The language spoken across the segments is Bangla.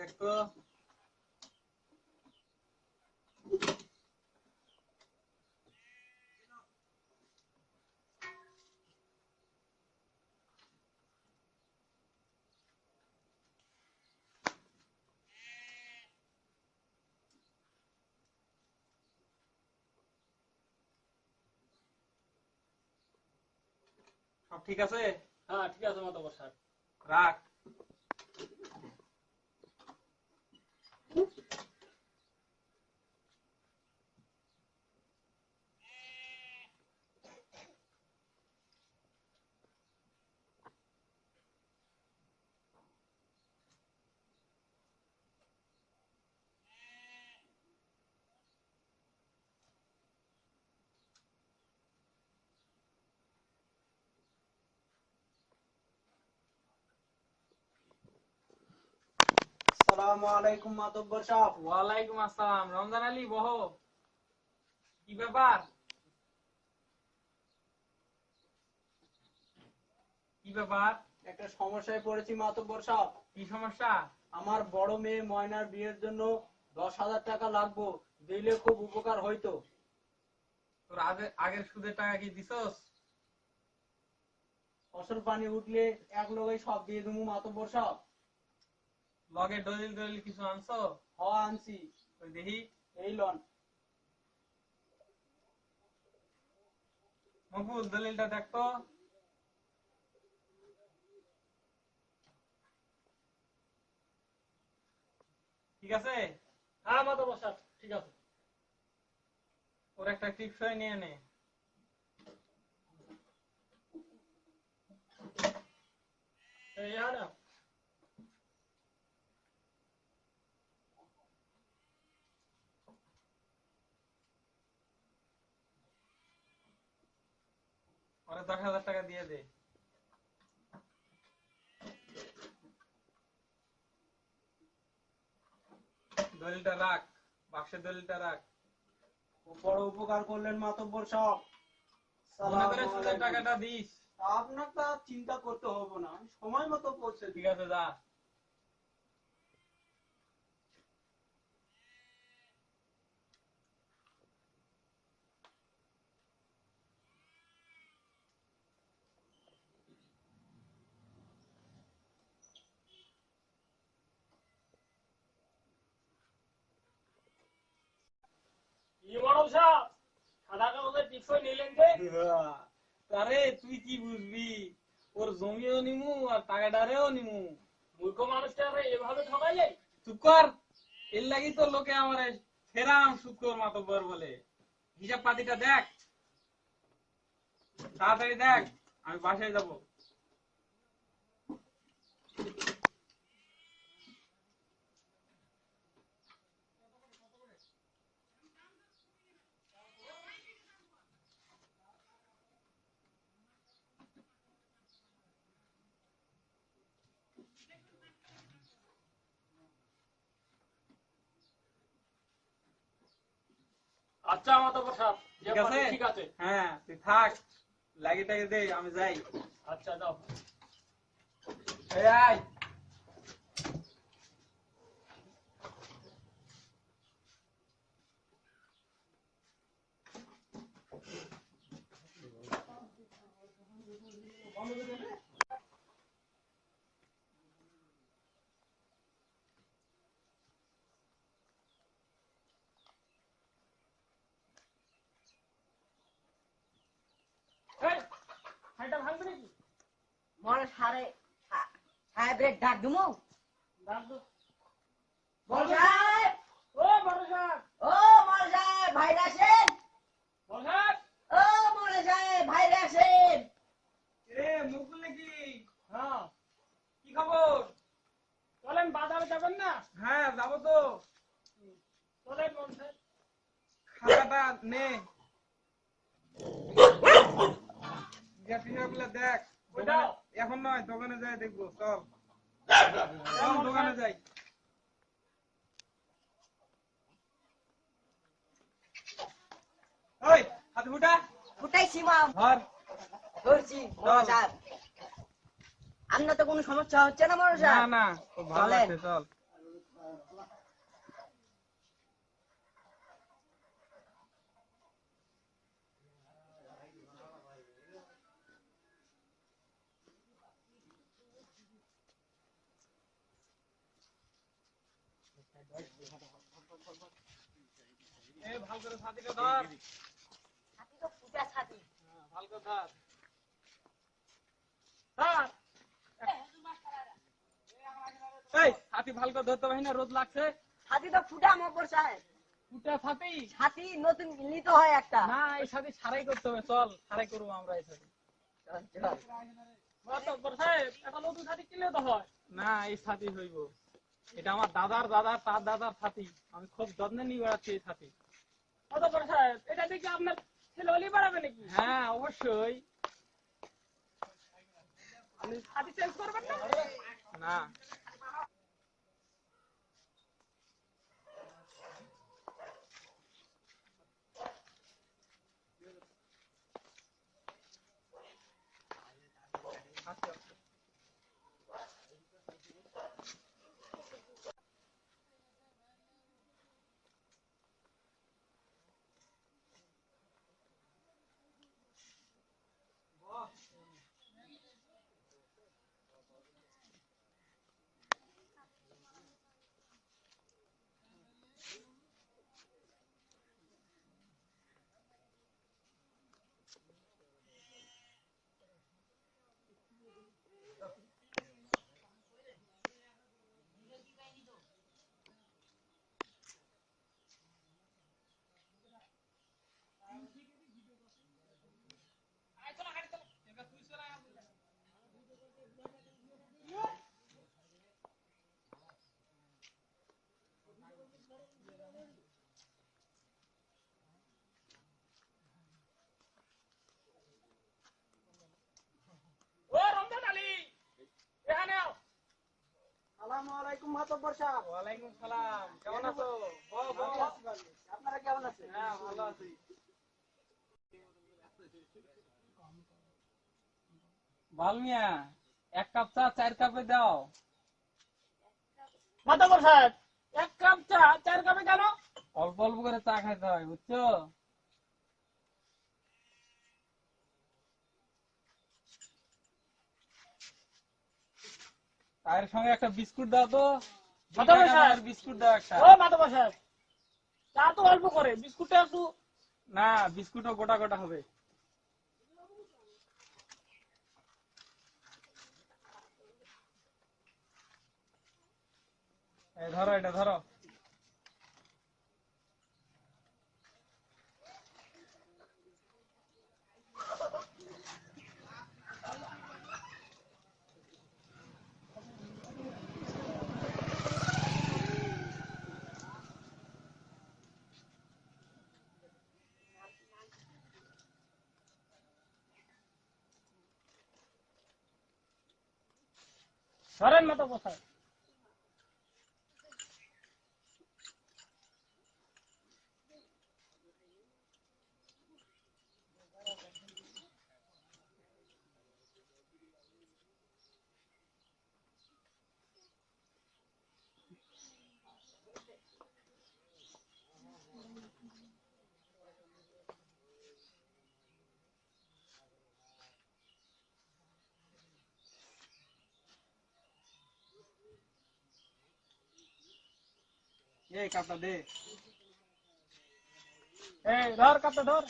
দেখতো সব ঠিক আছে? হ্যাঁ ঠিক আছে মাতব্বর সাহেব, রাখ। আসসালামু আলাইকুম মাতব্বর সাহেব। ওয়ালাইকুম আসসালাম। রমজান আলী, বহো। কি ব্যাপার? কি ব্যাপার? একটা সমস্যায় পড়েছি মাতব্বর সাহেব। কি সমস্যা? আমার বড় মেয়ে ময়নার বিয়ের জন্য 10,000 টাকা লাগবে, দিলে খুব উপকার হইতো। তোর আগের সুদের টাকা কি দিছস? ফসল পানি উঠলে এক লগেই সব দিয়ে দেবো মাতব্বর সাহেব। লগে দলিল দলিল কিছু আনছো? আনছি। ওই দেখি। এই লন। মকবুল, দলিলটা দেখতো। ঠিক আছে? হ্যাঁ মাতব্বর সাহেব ঠিক আছে। ওর একটা টিপসই নিয়ে নে। এই না ওরে 10,000 টাকা দিয়ে দে। দলিলটা রাখ, বাক্সের দলিলটা রাখ। বড় উপকার করলেন মাতব্বর সাহেব। মনে করে সুদের টাকাটা দিস। আপনাকে আর চিন্তা করতে হবে না, আমি সময় মতো পৌঁছে ঠিক আছে, যা। কি মাতব্বর সাহেব, সাদা কাগজের টিপসই নিলেন যে? আরে তুই কি বুঝবি? ওর জমিও নিমু আর টাকাটারেও নিমু। মূর্খ মানুষটারে এভাবে ঠকাইলে? চুপ কর। এর লাগি তো লোকে আমারে ফেরাম শুকর মাতব্বর বলে। হিসাব পাতিটা দেখ, তাড়াতাড়ি দেখ, আমি বাসায় যাব। আচ্ছা মাতব্বর সাহেব, ঠিক আছে? ঠিক আছে। হ্যাঁ, তুই থাক, লাগিটাকে দে, আমি যাই। আচ্ছা যাও। এই আয়। এই হাইটা ভাঙবে নাকি? মনে সাহেবের ডাক দিমু। ডাক দাও। বড় সাহেব, ও বড় সাহেব, ও বড় সাহেব ভাইরা আসেন। বড় সাহেব। ও বড় সাহেব ভাইরা আসেন। এ মুকুল নাকি? হ্যাঁ কি খবর? চলেন, বাজারে যাবেন না? হ্যাঁ, যাবো তো। চলেন বড় সাহেব। খাতাটা নে, গুলা দেখ। ওইটাও? এখন নয়, দোকানে যাই দেখবো। চল চল, দোকানে যাই। ওই হাত ফুটা ফুটাইছি মা, ধর। ধরছি বড় সাহেব। আপনার তো কোনো সমস্যা হচ্ছে না বড় না সাহেব? না, খুব ভালো চলেন। আছে, চল। ভাল করে ছাতিটা ধর। ছাতি তো ফুটা ছাতি। ভাল করে ধর। স্যার এই ছাতি ভাল করে ধরতে পারি না, রোদ লাগছে। ছাতি তো ফুটা মকর সাহেব। ফুটা ছাতি ছাতি নতুন নিতে হয় একটা। না, এই ছাতি সারাই করতে হবে। চল সারাই করবো আমরা এই ছাতি। মাতব্বর সাহেব একটা নতুন ছাতি কিনলে তো হয়। না, এই ছাতি হইব। এটা আমার দাদার দাদার তার দাদার ছাতি। আমি খুব যত্নে নিয়ে বেড়াচ্ছি এই ছাতি। মাতব্বর সাহেব এটা দেখি আপনার ছেলে হলি বাড়াবে নাকি? হ্যাঁ অবশ্যই। আপনি ছাতি চেঞ্জ করবেন না? না, ও রমজান আলী এখানে আও। আসসালামু আলাইকুম মাতব্বর সাহেব। ওয়ালাইকুম সালাম। কেমন আছো? বল বল। আপনারা কেমন আছেন? হ্যাঁ ভালো আছি। বল মিয়া, এক কাপ চা 4 কাপে দাও। মাতব্বর সাহেব এক কাপ চা 4 কাপে কেন? অল্প অল্প করে চা খাইতে হয়, বুঝছো? চায়ের সঙ্গে একটা বিস্কুট দাও তো। মাতব্বর সাহেব বিস্কুট দাও একটা। ও মাতব্বর সাহেব চা তো অল্প করে, বিস্কুটটা একটু। না, বিস্কুটও গোটা গোটা হবে। এই ধরো, এটা ধরো। ধরেন মাতব্বর সাহেব। এই কাপটা দে। এই ধর কাপটা ধর।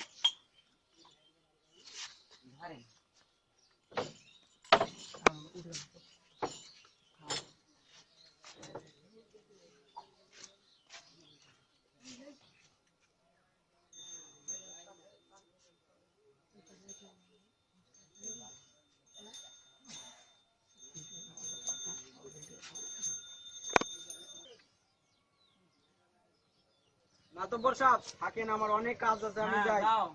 মাতব্বর সাহেব থাকেন, আমার অনেক কাজ আছে, আমি হ্যাঁ, যাই। দাও।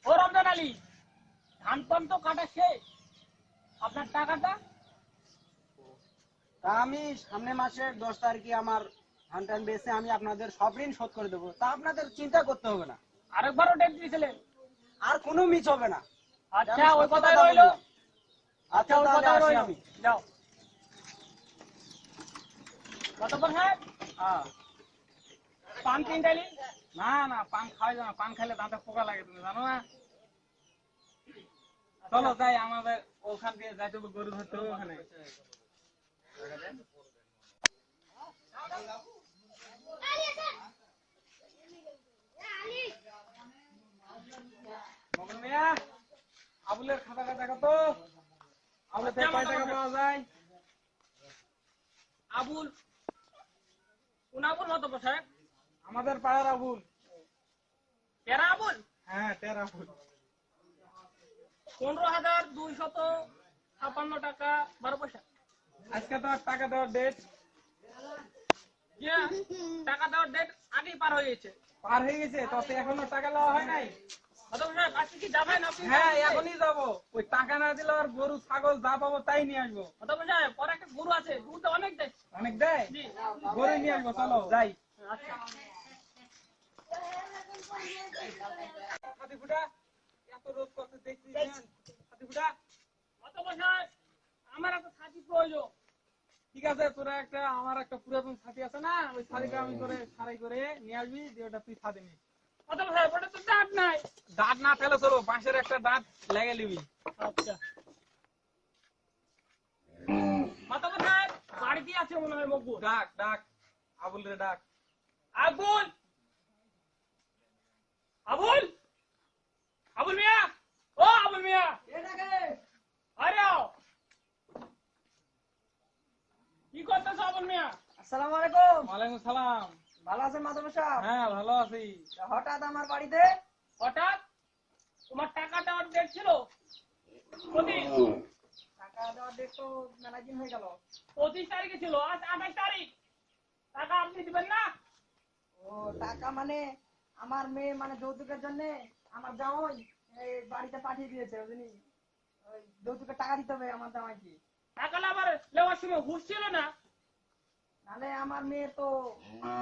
ও রমজান আলী ধান পান তো কাটা শেষ, আপনার টাকাটা? তা আমি সামনে মাসের 10 তারিখে আমার ধান টান বেচে আমি আপনাদের সব ঋণ শোধ করে দেবো। তা আপনাদের চিন্তা করতে হবে না, আরেকবারও ডেট দিয়েছিলেন? আর কোনো মিস হবে না। আচ্ছা ওই কথা কথাই বললাম। রইলো। আচ্ছা ওই তাহলে কথাই আসি রইলো। আমি। যাও। মাতব্বর সাহেব হ্যাঁ। পান কিনটালি না না পান খাওয়া যায় না, পান খাইলে দাঁতে পোকা লাগে, তুমি জানো না? চলো যাই, আমাদের ওখান দিয়ে যাইতে হবে, গরু ধরতে হবে ওখানে। মগন মিয়া, আবুলের খাতাটা দেখো তো, আবুলের থেকে কয় টাকা পাওয়া যায়? আবুল কোন আবুল মাতব্বর সাহেব? আমাদের পাড়ার আবুল। কেরা আবুল? হ্যাঁ, টের আবুল। 15,256 টাকা 12 পয়সা। আজকে তো আর টাকা দেওয়ার ডেট। যে টাকা দেওয়ার ডেট আগেই পার হয়ে গেছে। পার হয়ে গেছে, তাতে এখনো টাকা দেওয়া হয় নাই। মাতব্বর সাহেব আজকে কি যাবেন আপনি? হ্যাঁ, এখনই যাবো। ওই টাকা না দিলে আর গরু ছাগল যা পাবো তাই নিয়ে আসবো। মাতব্বর সাহেব পরে একটা গরু আছে, দুধ অনেক দেয়। অনেক দেয়, জি গরু নিয়ে আসবো, চলো যাই। আচ্ছা। হাতি ফুটা, এত রোদ করতে দেখছি না। হাতি ফুটা, মাতব্বর সাহেব আমার একটা সাথী প্রয়োজন। ঠিক আছে, তোরা একটা, আমার একটা পুরাতন ছাতি আছে না, ওই ছাতিটা আমি করে সারাই করে নিয়ে আসবি, দিয়ে ওটা তুই ছাদে নিস। মাতব্বর সাহেব ওটা তো দাঁত নাই। দাঁত না ফেলে চলো, বাঁশের একটা দাঁত লেগে নিবি। আচ্ছা মাতব্বর সাহেব বাড়িতে আছে মনে হয় মকবুল। ডাক ডাক, আবুল রে ডাক। আবুল আবুল আবুল মিয়া, ও আবুল মিয়া, আরে আও। কি করতেছ আবুল মিয়া? আসসালামু আলাইকুম। ওয়ালাইকুম সালাম। ভালো আছেন মাধব সাহেব? হ্যাঁ, ভালো আছি। হঠাৎ আমার বাড়িতে? হঠাৎ তোমার টাকা দেওয়ার ডেট ছিল কদিন? টাকা দেওয়ার ডেট তো মেলা দিন হয়ে গেল। 25 তারিখে ছিল, আজ 28 তারিখ। টাকা আপনি দিবেন না? ও টাকা মানে আমার মেয়ে মানে যৌতুকের জন্য আমার জামাই এই বাড়িতে পাঠিয়ে দিয়েছে, বুঝলি? ওই যৌতুকের টাকা দিতে হবে আমার জামাইকে। টাকা আবার নেওয়ার সময় হুঁশ ছিল না। নাহলে আমার মেয়ে তো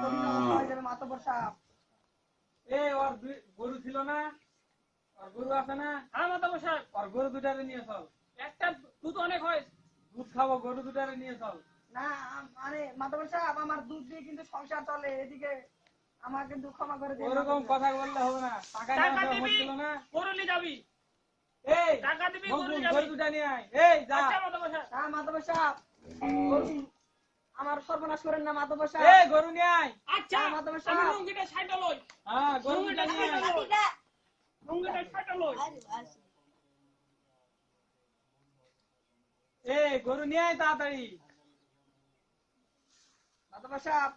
কঠিন অবস্থা হয়ে যাবে মাতব্বর সাহেব। ওর গরু ছিল না, ওর গরু আছে না, হ্যাঁ মাতব্বর সাহেব, ওর গরু দুটারে নিয়ে চল। একটা দুধ অনেক হয়। দুধ খাবো, গরু দুটারে নিয়ে চল। না মানে মাতব্বর সাহেব আমার দুধ দিয়ে কিন্তু সংসার চলে, এদিকে আমার কিন্তু ক্ষমা করে দিন। ওরকম কথা বললে হবে না, টাকা টাকা নেওয়া দিবি, হচ্ছিল না। গরু নিয়ে যাবি। এই টাকা দিবি, গরু মকবুল, নিয়ে গরু যাবি। দুটা নিয়ে আয়। এই যা। আচ্ছা মাতব্বর সাহেব। হ্যাঁ মাতব্বর সাহেব, বলছি আমার সর্বনাশ করেন না মাতব্বর এই সাহেব। গরু নিয়ে আয়। আচ্ছা হ্যাঁ, মাতব্বর আমি সাহেব। লুঙ্গিটা সাইডে লই। হ্যাঁ, গরু দুটা নিয়ে আয়। লুঙ্গিটা সাইডে লই। গরু নিয়ে আয় তাড়াতাড়ি। মাতব্বর সাহেব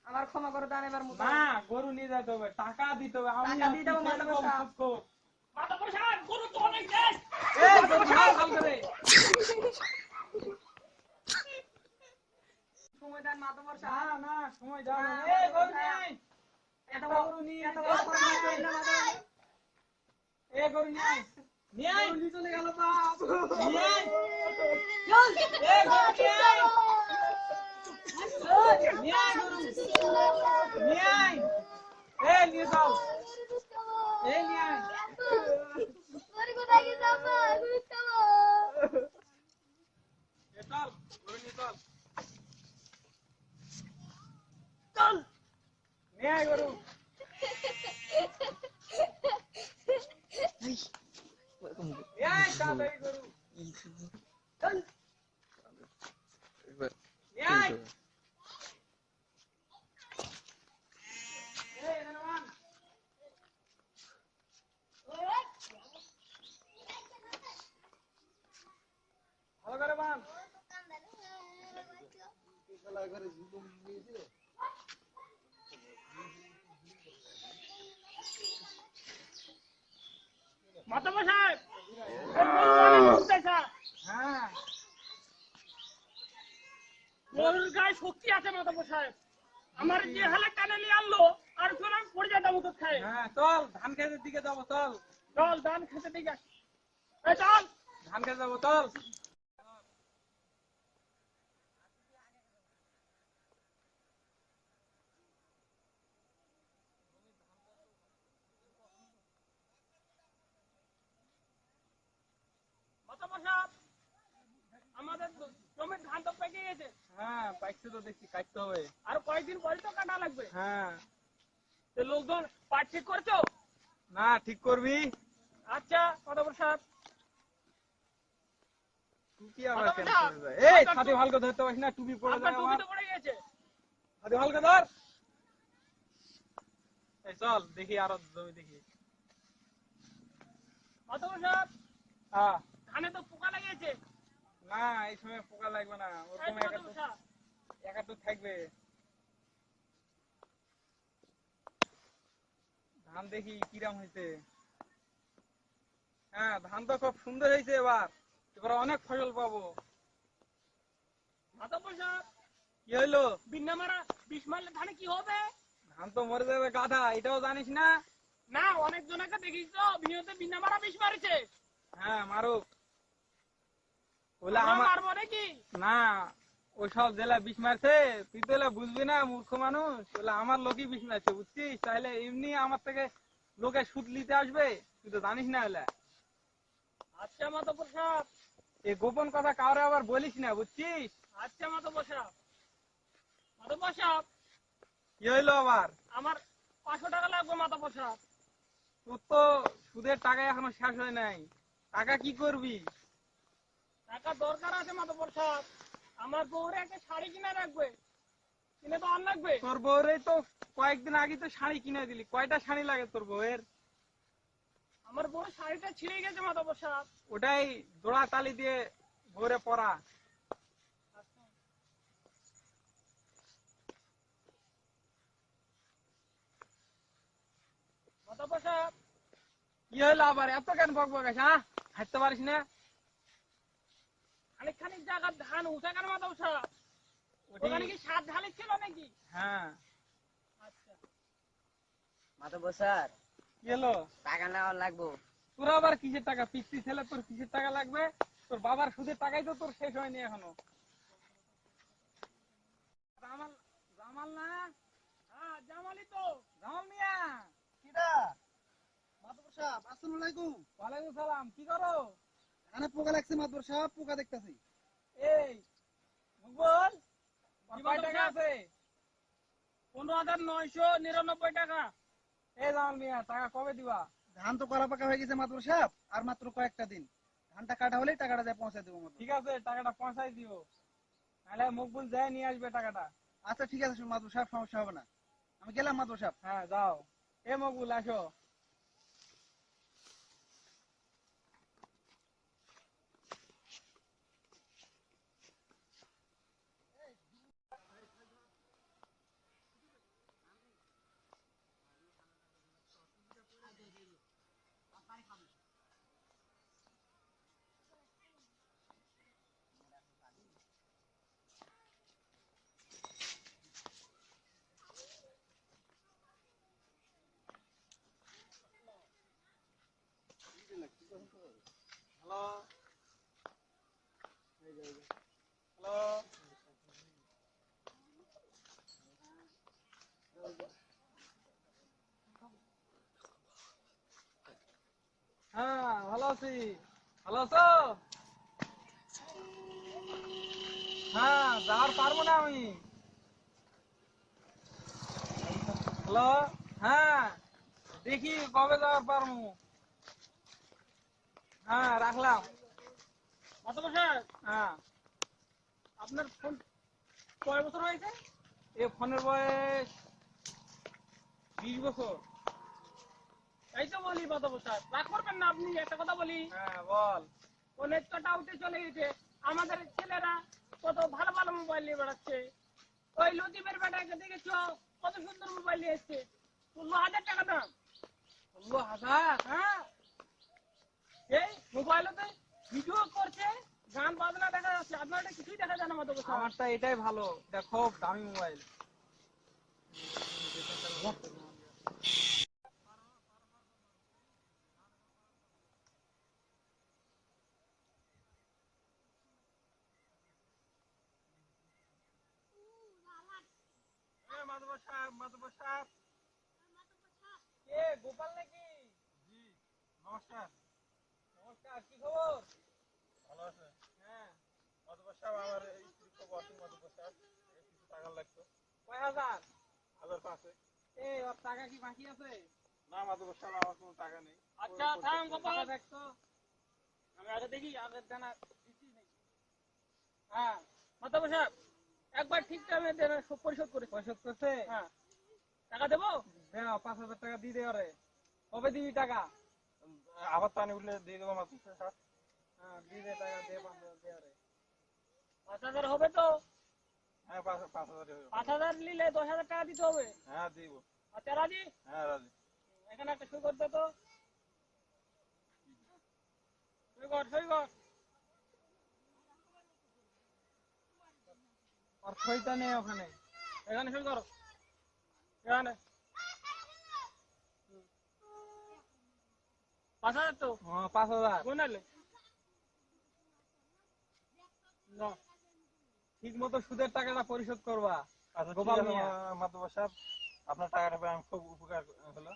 আমার ক্ষমা করে দেন এবার মতো। না, গরু নিয়ে যেতে হবে, টাকা দিতে হবে। আমি টাকা দিয়ে দেবো, কিসের মাতব্বর কম সাহেব। সুদ? মাতব্বর সাহেব গরু তো অনেক দেয়। গরু ছাড় ভাল করে। সময় দেন মাতব্বর না সাহেব। না, সময় যাবে না। হ্যাঁ, গরু নিয়ে আয়। এত গরু নিয়ে এত বড় সর্বনাশ করেন না মাতব্বর সাহেব। গরু নিয়ে আয়। নিয়ে আয়। গরু নিয়ে চলে গেল বাপ। নিয়ে আয়। চল। গরু নিয়ে আয়। নিয়ে আয় গরু। নিয়ে আয়। নিয়ে যাও। নিয়ে আয়। চল, গরু নিয়ে চল। চল। নিয়ে আয় গরু। নিয়ে আয় তাড়াতাড়ি গরু। চল। নিয়ে আয়। এখানে আন। ভালো করে বান। মাতব্বর সাহেব গরু অনেক দুধ দেয়। হ্যাঁ, গরুর গায়ে শক্তি আছে মাতব্বর সাহেব। আমার যে হালে টানে নিয়ে আনলো আর ফের আমি পড়ে যেতাম ওষুধ খাই। হ্যাঁ, চল ধান খেতের দিকে যাবো, চল। চল ধান খেতে দিকে চল। ধান খেতে যাবো, চল। মাতব্বর সাহেব আমাদের জমির ধান তো পেকে গেছে। হ্যাঁ পাইছে তো দেখছি, কাটতে হবে। আর কয়েকদিন পরে তো কাটা লাগবে। হ্যাঁ। তো লোকজন পাট ঠিক করছো? না, ঠিক করবি। আচ্ছা মাধব সাহেব। টুপি আবার মাধব কেন সাহেব, পরে যায়? এই আপনার ছাতি ভালকে ধরতে পারিস না, টুপি পরে আপনার যায় টুপি আমার। তো পড়ে গেছে। ছাতি ভালকে ধর। এই চল দেখি আরো জমি দেখি। মাধব সাহেব, হ্যাঁ। ধানে তো পোকা লেগেছে। না, এই সময় পোকা লাগবে না, এই ওরকম মাধব সাহেব, একাত্তর থাকবে। ধান দেখি কিরাম হয়েছে। হ্যাঁ, ধান তো খুব সুন্দর হয়েছে এবার, এবার অনেক ফসল পাবো। মাধব সাহেব, কি হইলো? বিনা মারা বিষ মারলে ধানে কি হবে? ধান তো মরে যাবে গাধা, এটাও জানিস না? না, অনেক জনকে দেখিস তো ভিডিওতে বিনা মারা বিষ মারিছে। হ্যাঁ মারুক। বলে আমরা আমার মারবো নাকি? না, ওই সব জেলা বিষ মারছে, তুই তো এলা বুঝবি না, মূর্খ মানুষ। বলে আমার লোকই বিষ মারছে, বুঝছিস? তাহলে এমনি আমার থেকে লোকে সুদ নিতে আসবে, তুই তো জানিস না এলা। আচ্ছা মাধব সাহেব। এই গোপন কথা কাউরে আবার বলিস না, বুঝছিস? আচ্ছা মাধব সাহেব। মাধব সাহেব, কি হইলো আবার? আমার 500 টাকা লাগবে মাধব সাহেব। তোর তো সুদের টাকা এখনো শেষ হয় নাই, টাকা কি করবি? টাকা দরকার আছে মাধব সাহেব। আমার বউরে একটা শাড়ি কিনে রাখবে, কিনে তো আর লাগবে। তোর বউরে তো কয়েকদিন আগে তো শাড়ি কিনে দিলি, কয়টা শাড়ি লাগে তোর বউয়ের? আমার বউ শাড়িটা ছিঁড়ে গেছে মাধব সাহেব। ওটাই জোড়া তালি দিয়ে বউরে পরা। মাধব সাহেব, কি হইলো আবার? এত কেন বক বকাস? হ্যাঁ, হাঁটতে পারিস না? খানিক জায়গা ধান উঠে কেন মাধব সাহেব? ওখানে কি সাত ঢালি ছিল নাকি? হ্যাঁ। আচ্ছা। মাধব স্যার, কি হলো? টাকা নেওয়া লাগবো। তোর আবার কিসের টাকা? পিস্তি ছেলে, তোর কিসের টাকা লাগবে? তোর বাবার সুদের টাকাই তো তোর শেষ হয়নি এখনো। জামাল, জামাল না? হ্যাঁ জামালি তো। জামাল মিয়া। কিডা? মাতবর সাহেব, আসসালামু আলাইকুম। ওয়ালাইকুম সালাম, কি করো? ধানে পোকা লাগছে মাতবর সাহেব, পোকা দেখতাছি। এই মুকবুল, কি কয় বলো টাকা সাহেব? আছে? 15,999 টাকা। এই জামাল মিয়া, টাকা কবে দিবা? ধান তো করা পাকা হয়ে গেছে মাতবর সাহেব, আর মাত্র কয়েকটা দিন। ধানটা কাটা হলেই টাকাটা যায় পৌঁছে দেবো মাতবর। ঠিক আছে, টাকাটা পৌঁছাই দিও, নাহলে মকবুল যায় নিয়ে আসবে টাকাটা। আচ্ছা ঠিক আছে মাতবর সাহেব, সমস্যা হবে না। আমি গেলাম মাতবর সাহেব। হ্যাঁ যাও। এ মকবুল আসো। Hello, hello. হ্যাঁ ভালো আছি। ভালো আছো? হ্যাঁ, যাওয়ার পারবো না আমি। হ্যালো। হ্যাঁ, দেখি কবে যাওয়ার পারবো। হ্যাঁ রাখলাম। মাধব সাহেব, হ্যাঁ। আপনার ফোন কয় বছর হয়েছে? এই ফোনের বয়স 20 বছর। এই তো বলি মাধব সাহেব, রাগ করবেন না আপনি, একটা কথা বলি। হ্যাঁ বল। অনেক কটা উঠে চলে গেছে। আমাদের ছেলেরা কত ভালো ভালো মোবাইল নিয়ে বেড়াচ্ছে। ওই লতিফের বেটাকে দেখেছো, কত সুন্দর মোবাইল নিয়ে এসছে, 16,000 টাকা দাম। 16,000? হ্যাঁ, এই মোবাইলতে ভিডিও করছে, গান বাজনা দেখা যাচ্ছে। আপনার এটা কিছুই দেখা যায় না মাধব সাহেব। আমারটা এটাই ভালো, এটা খুব দামি মোবাইল। মাধব সাহেব, মাধব সাহেব। কে গোপাল নাকি? জি, নমস্কার। নমস্কার, কি খবর? ভালো আছে? হ্যাঁ। মাধব সাহেব আমার স্ত্রী খুব অসুখ মাতব্বর সাহেব, কিছু টাকা লাগতো। কয় হাজার? 1500। ওর টাকা কি বাকি আছে? না মাতব্বর সাহেব, আমার কোনো টাকা নেই। আচ্ছা থাম গোপাল, দেখতো আমি আগে দেখি আগের জানা দিচ্ছি নাকি। হ্যাঁ মাতাবর সাহেব, একবার ঠিক টাইমে দেন, সব পরিশোধ করে। পরিশোধ করছে? হ্যাঁ টাকা দেবো। হ্যাঁ 5000 টাকা দিয়ে দে ওরে। কবে দিবি টাকা? আবার পানি উঠলে দিয়ে দেবো মাতব্বর সাহেব। হ্যাঁ দিয়ে দে টাকা, দিয়ে 5000 দিয়ে ওরে। 5000 হবে তো? হ্যাঁ 5000 হবে। 5000 নিলে 10,000 টাকা দিতে হবে। হ্যাঁ দিব। আচ্ছা রাজি? হ্যাঁ রাজি। এখানে একটা সই করতে তো। সই কর, সই কর। আর সইটা নেই ওখানে। এখানে সই করো, এখানে। 5000 তো 5000। গুনালে না। ঠিক মতো সুদের টাকাটা পরিশোধ করবা। আচ্ছা ঠিক গোপাল আছে মিয়া। মাতব্বর সাহেব, আপনার টাকাটা পেয়ে আমি খুব উপকার হলো।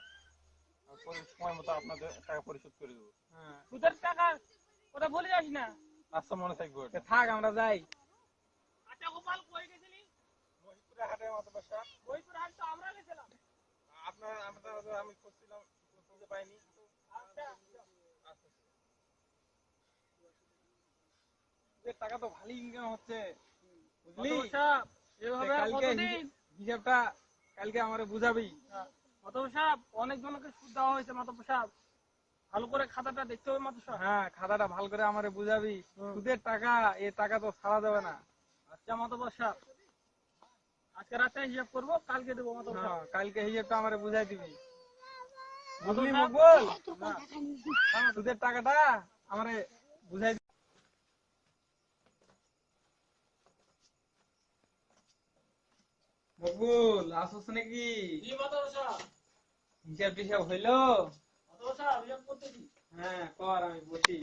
সময় মতো আপনাদের টাকা পরিশোধ করে দেবো। হ্যাঁ সুদের টাকা ওটা বলে যাস না। আচ্ছা মনে থাকবে ওটা। থাক আমরা যাই। আচ্ছা গোপাল কই গেছিলি? মহিপুরে হাটে মাতব্বর সাহেব, বইপুর হাট তো আমরা গেছিলাম। আমি খুঁজছিলাম, খুঁজে পাইনি। আচ্ছা সুদের টাকা তো ভালোই ইনকাম হচ্ছে, বুঝলি? মাতাবর সাহেব, এভাবে আর কালকে কতদিন? হিসাবটা কালকে আমারে বুঝাবি। মাতাবর সাহেব, অনেক জনকে সুদ দেওয়া হয়েছে মাতাবর সাহেব, ভালো করে খাতাটা দেখতে হবে মাতাবর সাহেব। হ্যাঁ খাতাটা ভালো করে আমারে বুঝাবি। সুদের টাকা, এ টাকা তো ছাড়া যাবে না। আচ্ছা মাতাবর সাহেব, আজকে রাতে হিসাব করবো, কালকে দেবো মাতাবর হ্যাঁ সাহেব। কালকে হিসাবটা আমারে বুঝাই দিবি, বুঝলি মাতাবর মকবুল? সাহেব, সুদের টাকাটা আমারে বুঝাই দিবি। মকবুল আসছ নাকি? জি মাতাবর সাহেব। হিসাব টিসাব হইলো? মাতাবর সাহেব হিসাব করতেছি। হ্যাঁ কর, আমি বসি।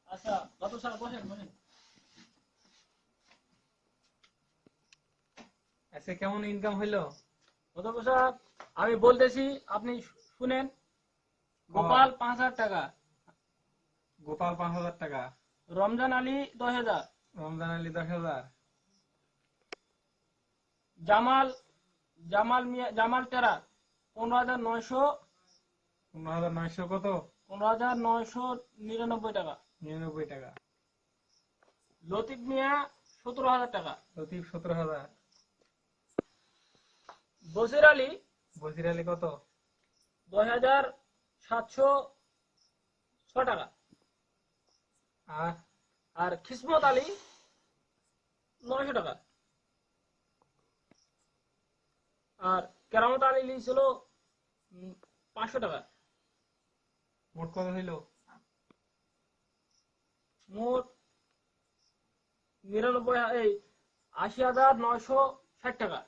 আচ্ছা মাতাবর সাহেব বসেন, বসেন। আচ্ছা কেমন ইনকাম হইলো? মাতাবর সাহেব আমি বলতেছি, আপনি শুনেন। গোপাল 5000 টাকা, গোপাল 5000 টাকা, রমজান আলী 10,000, রমজান আলী 10,000, জামাল টেরা 15,900, 15,900 কত? 15,999 টাকা, 99 টাকা, লতিফ মিয়া 17,000 টাকা, লতিফ 17,000, বসির আলী বসির আলী কত? 10,706 টাকা, আর আর খিসমত আলী 900 টাকা, আর কেরামত আলী লিখছিল 500 টাকা। মোট কত হইলো? মোট 80,960 টাকা।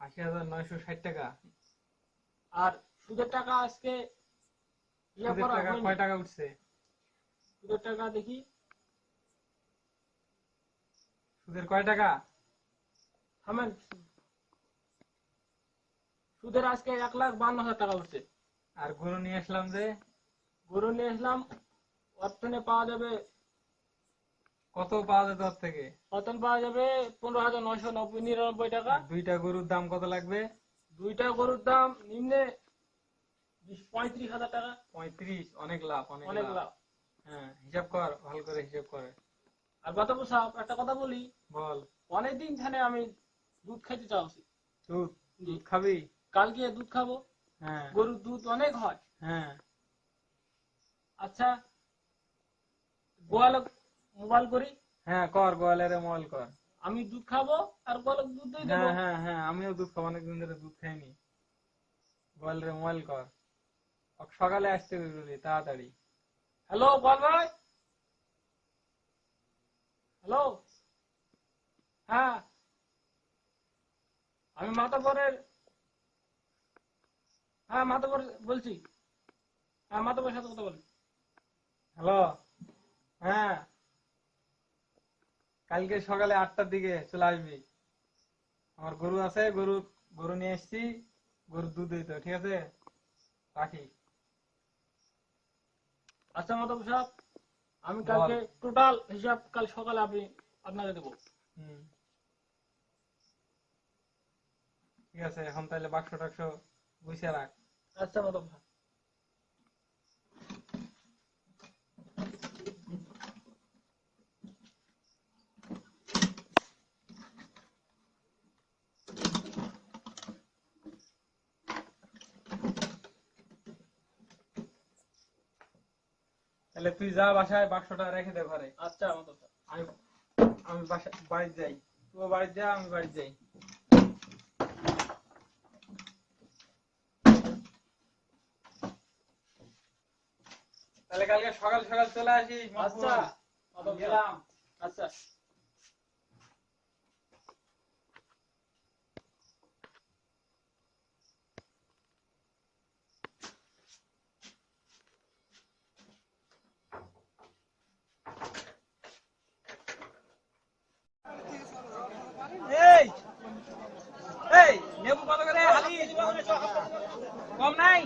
80,960 টাকা। আর সুদের টাকা আজকে ইয়া সুদের করা টাকা হয়নি। কয় টাকা উঠছে? সুদের টাকা দেখি, সুদের কয় টাকা? থামেন। সুদের আজকে 1,52,000 টাকা উঠছে। আর গরু নিয়ে আসলাম যে, গরু নিয়ে আসলাম, অর্থনে পাওয়া যাবে, কত পাওয়া যেত ওর থেকে? অর্থন পাওয়া যাবে 15,999 টাকা। দুইটা গরুর দাম কত লাগবে? দুইটা গরুর দাম নিম্নে 35,000 টাকা। 35, অনেক লাভ, অনেক অনেক লাভ। লাভ। হ্যাঁ হিসাব কর, ভালো করে হিসাব করে আর বাতাবু সাহেব একটা কথা বলি, বল। অনেকদিন ধরে আমি দুধ খাইতে চাচ্ছি। দুধ? দুধ খাবি? কালকে দুধ খাবো। হ্যাঁ গরুর দুধ অনেক হয়। হ্যাঁ। আচ্ছা গোয়াল মোবাইল করি, হ্যাঁ কর, গোয়ালের মোবাইল কর। আমি দুধ খাবো আর গোয়ালক দুধ দিয়ে দেবো। হ্যাঁ হ্যাঁ হ্যাঁ, আমিও দুধ খাবো, অনেকদিন ধরে দুধ খাইনি। গোয়ালের মোবাইল কর, সকালে আসতে বলি তাড়াতাড়ি। হ্যালো গোয়াল ভাই, হ্যালো। হ্যাঁ আমি মাতাবরের, হ্যাঁ মাতাবর বলছি। হ্যাঁ মাতাবরের সাথে কথা বলি। হ্যালো, হ্যাঁ কালকে সকালে 8টার দিকে চলে আসবি। আমার গরু আছে, গরু নিয়ে এসছি, গরুর দুধ দিতে, ঠিক আছে? রাখি। আচ্ছা মাতাবর সাহেব, আমি কালকে টোটাল হিসাব কাল সকালে আপনি আপনাকে দেবো। ঠিক আছে, এখন তাহলে বাক্স টাক্স গুছিয়ে রাখ। আচ্ছা মাধব ভাই। তাহলে তুই যা বাসায় বাক্সটা রেখে দে ঘরে। আচ্ছা মাধব ভাই। আমি আমি বাড়িতে যাই, তুই বাড়িতে যা, আমি বাড়িতে যাই। তাহলে কালকে সকাল সকাল চলে আসিস। আচ্ছা মাধব ভাই। গেলাম। আচ্ছা। এই এই লেবু কত করে হালি? কম নাই?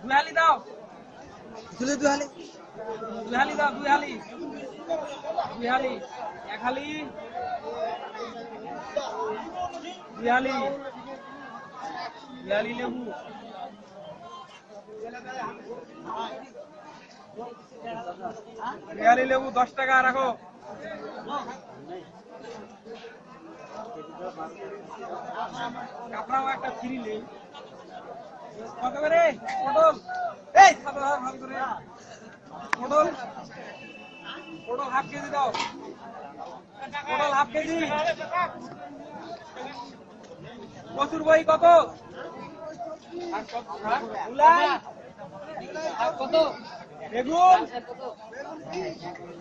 দুই হালি দাও। দুই হালি দাও, দুই হালি। দুই হালি, এক হালি, দুই হালি, দুই হালি লেবু। দুই হালি লেবু 10 টাকা রাখো। কাপড়াও একটা ফ্রি নেই। কত করে পটল? এই ভালো করে পটল, পটল হাফ কেজি দাও। পটল হাফ কেজি। কচুর বই কত? মূলাই কত? বেগুন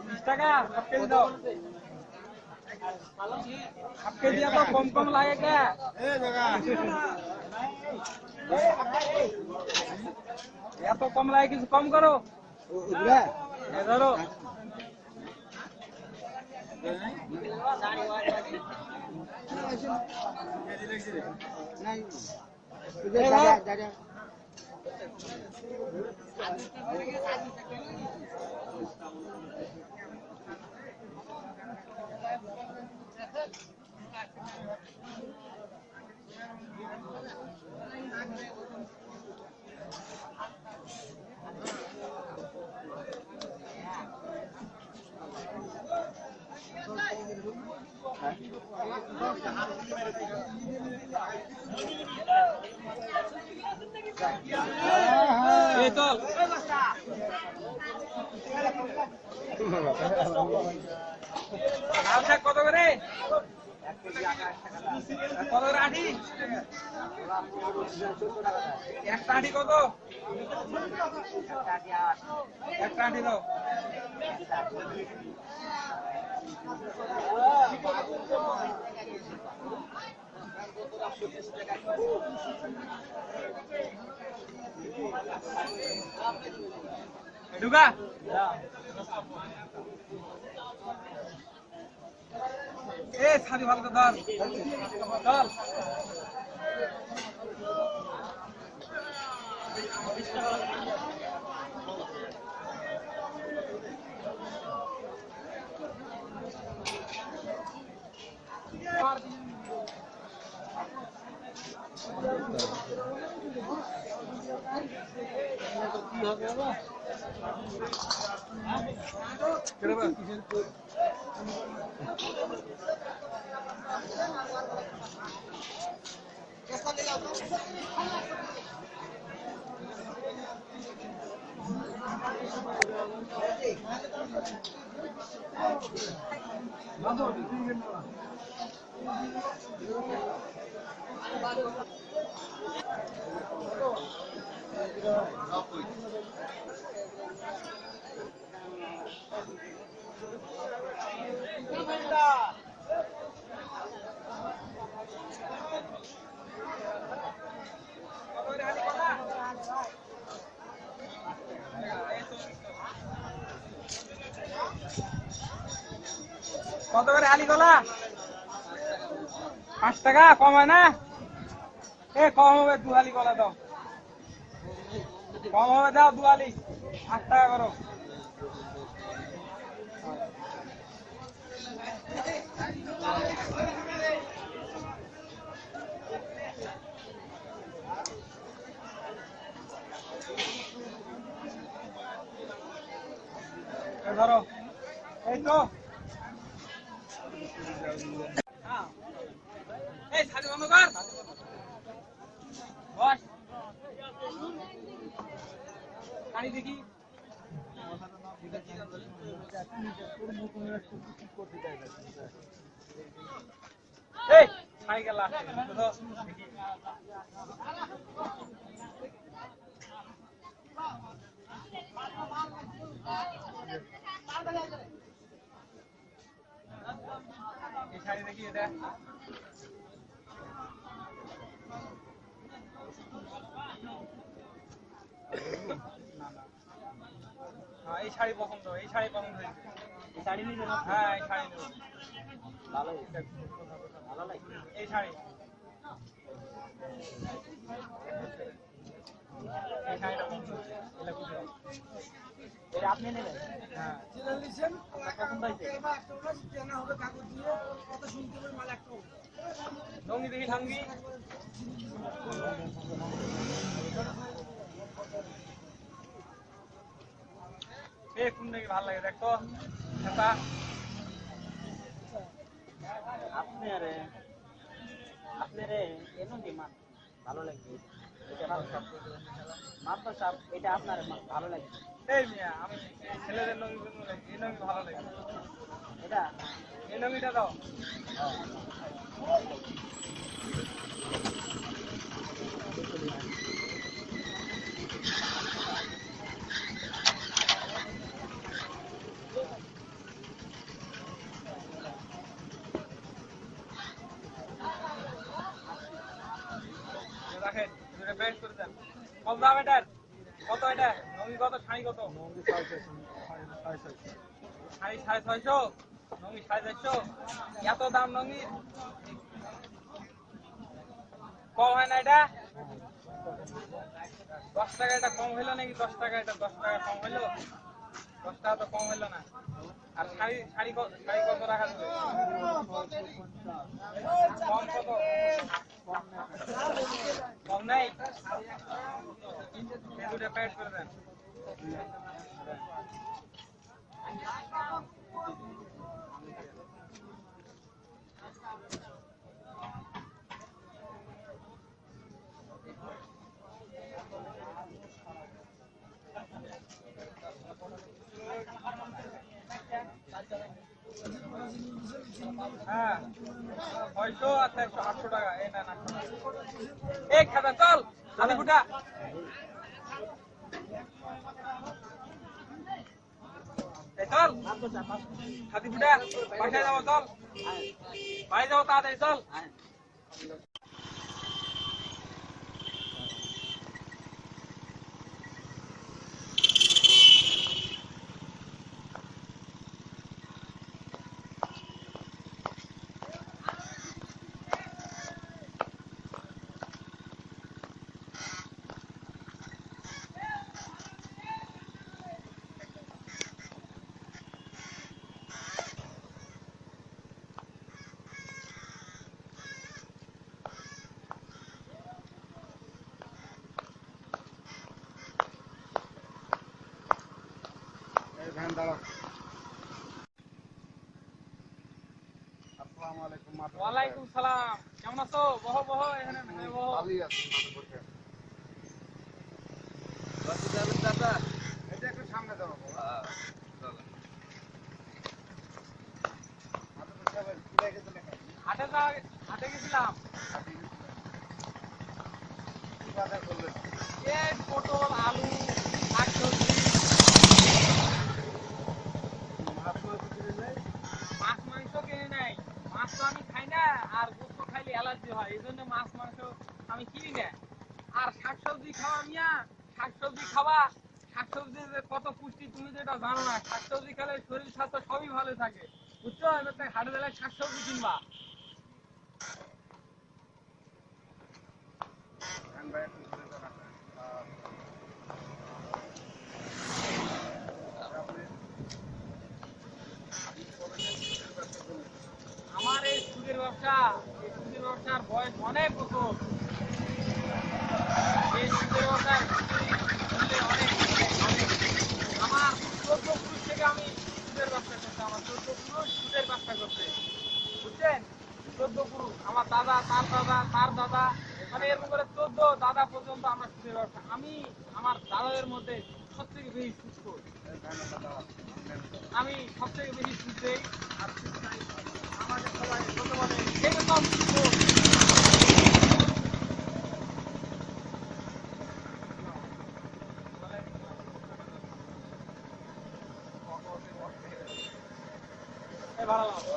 20 টাকা হাফ কেজি দাও। হাফ কেজি এত কম কম লাগে কে? এত কম লাগে, কিছু কম করো। ধরো এই চল। লাল শাক কত করে? কত করে আটি? একটা আটি কত? একটা আটি দাও। ঢুকা এ ছাড়ি ভালো ধর চল। কত করে আলি কলা? 5 টাকা কম হয় না? এ কম হবে, 2 আলি কলা দাও। কম হবে, দাও 2 আলি। 8 টাকা করো। এই ধরো, এই তো এই সাথে বন্ধ কর বস পানি দেখি এই ছাই গেলা তো দেখি এই শাড়ি দেখি এটা হ্যাঁ এই শাড়ি পছন্দ হয়েছে এই শাড়ি নিবে না হ্যাঁ এই শাড়ি নেব ভালো ভালো লাগে এই শাড়ি এই শাড়িটা পছন্দ হয়েছে এটা বুঝে এটা আপনি নেবেন হ্যাঁ পছন্দ হয়েছে লঙ্গি দেখি লঙ্গি কোন দেখি ভালো লাগে দেখো আপনারে এমনি মান ভালো লাগবে এটা ভালো মাত্র সাপ এটা আপনার ভালো লাগবে এই মিয়া আমি ছেলেদের লঙ্গি এই লঙ্গি ভালো লাগে এটা এই লঙ্গিটা দাও দেখেন দুটো বেশ করে দেন কত দাম এটার কত এটা নঙ্গি কত শাড়ি কত শাড়ি 650 নঙ্গি 450 এত দাম নঙ্গির কম হয় না এটা 10 টাকা এটা কম হইলো নাকি 10 টাকা এটা 10 টাকা কম হইলো 10 টাকা তো কম হইলো না আর শাড়ি কত রাখা যাবে কম কত কম নাই এই দুটো প্যাক করে দেন হ্যাঁ 600 আর 800 টাকা এই না না এই খাতা চল আলি ফুটা এই চল খাতি ফুটা বাসায় যাবো চল বাড়ি যাবো তাড়াতাড়ি চল ওয়ালাইকুম সালাম কেমন আছো বহ বহ এখানে বহ এটা একটু সামনে যাবো হাটে গেছিলাম এই পটল আলু শাকসবজি মাছ মাংস কিনে নাই মাছ তো আমি খাই না আর গোস্ত খাইলে অ্যালার্জি হয় এই জন্য মাছ মাংস আমি কিনি না আর শাকসবজি খাওয়া মিয়া শাকসবজি খাওয়া শাকসবজির কত পুষ্টি তুমি তো এটা জানো না শাকসবজি খেলে শরীর স্বাস্থ্য সবই ভালো থাকে বুঝছো এবার তাই হাটে গেলে শাকসবজি কিনবা ব্যবসা, এই সুদের ব্যবসার বয়স অনেক বছর। এই সুদের ব্যবসার মূল্যে অনেক অনেক অনেক। আমার 14 পুরুষ থেকে আমি সুদের ব্যবসা করতে, আমার 14 পুরুষ সুদের ব্যবসা করতে, বুঝছেন? 14 পুরুষ, আমার দাদা, তার দাদা, তার দাদা, মানে এরকম করে 14 দাদা পর্যন্ত আমরা সুদের ব্যবসা। আমি আমার দাদাদের মধ্যে সব থেকে বেশি সুদ করি। আমি সব থেকে বেশি সুদ দেই আর সুদ খাই। আমাকে সবাই বলতে বলে এই রকম সুদ। এই ভালো লাগলো।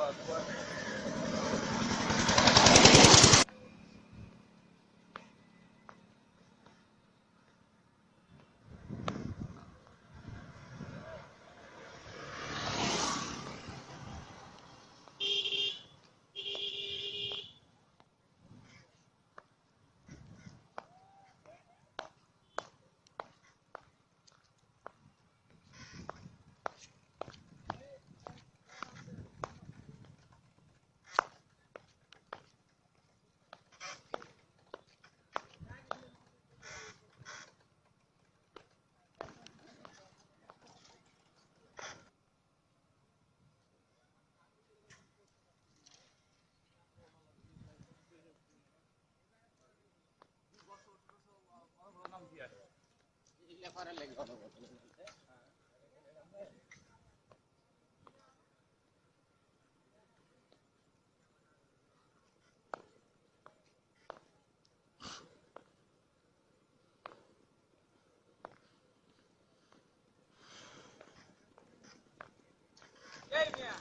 এই মিয়া,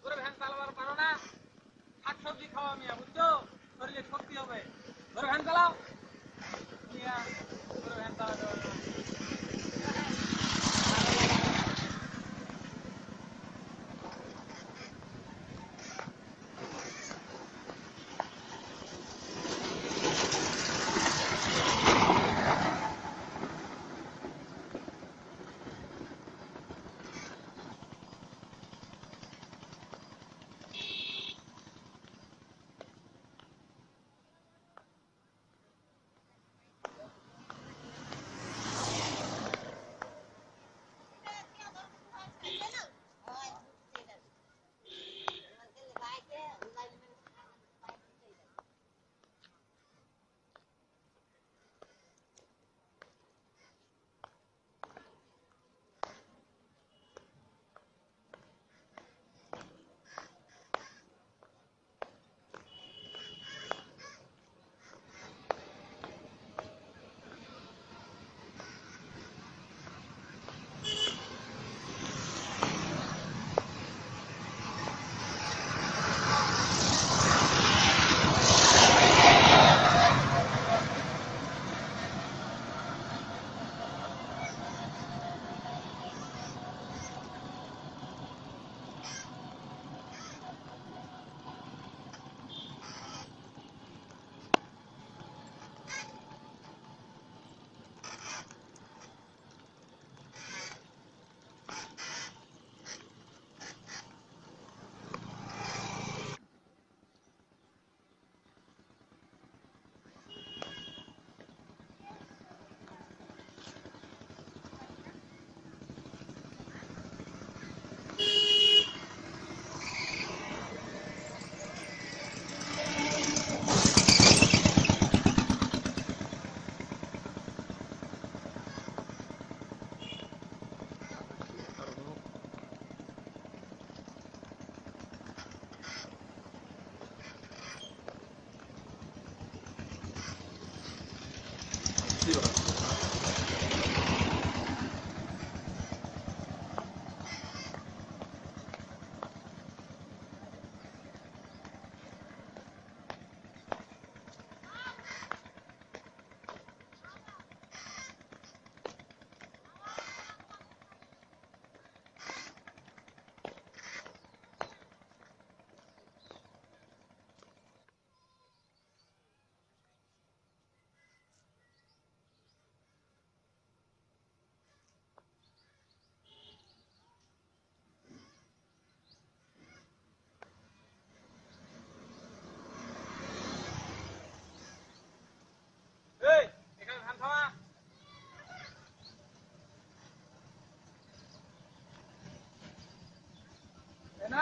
তোরে ভ্যান চালাবার পারো না? শাকসবজি খাওয়া মিয়া, বুঝছো? শরীরে শক্তি হবে। ধরে ভ্যান চালাও মিয়া, ধরে ভ্যান চালাতে পারো না।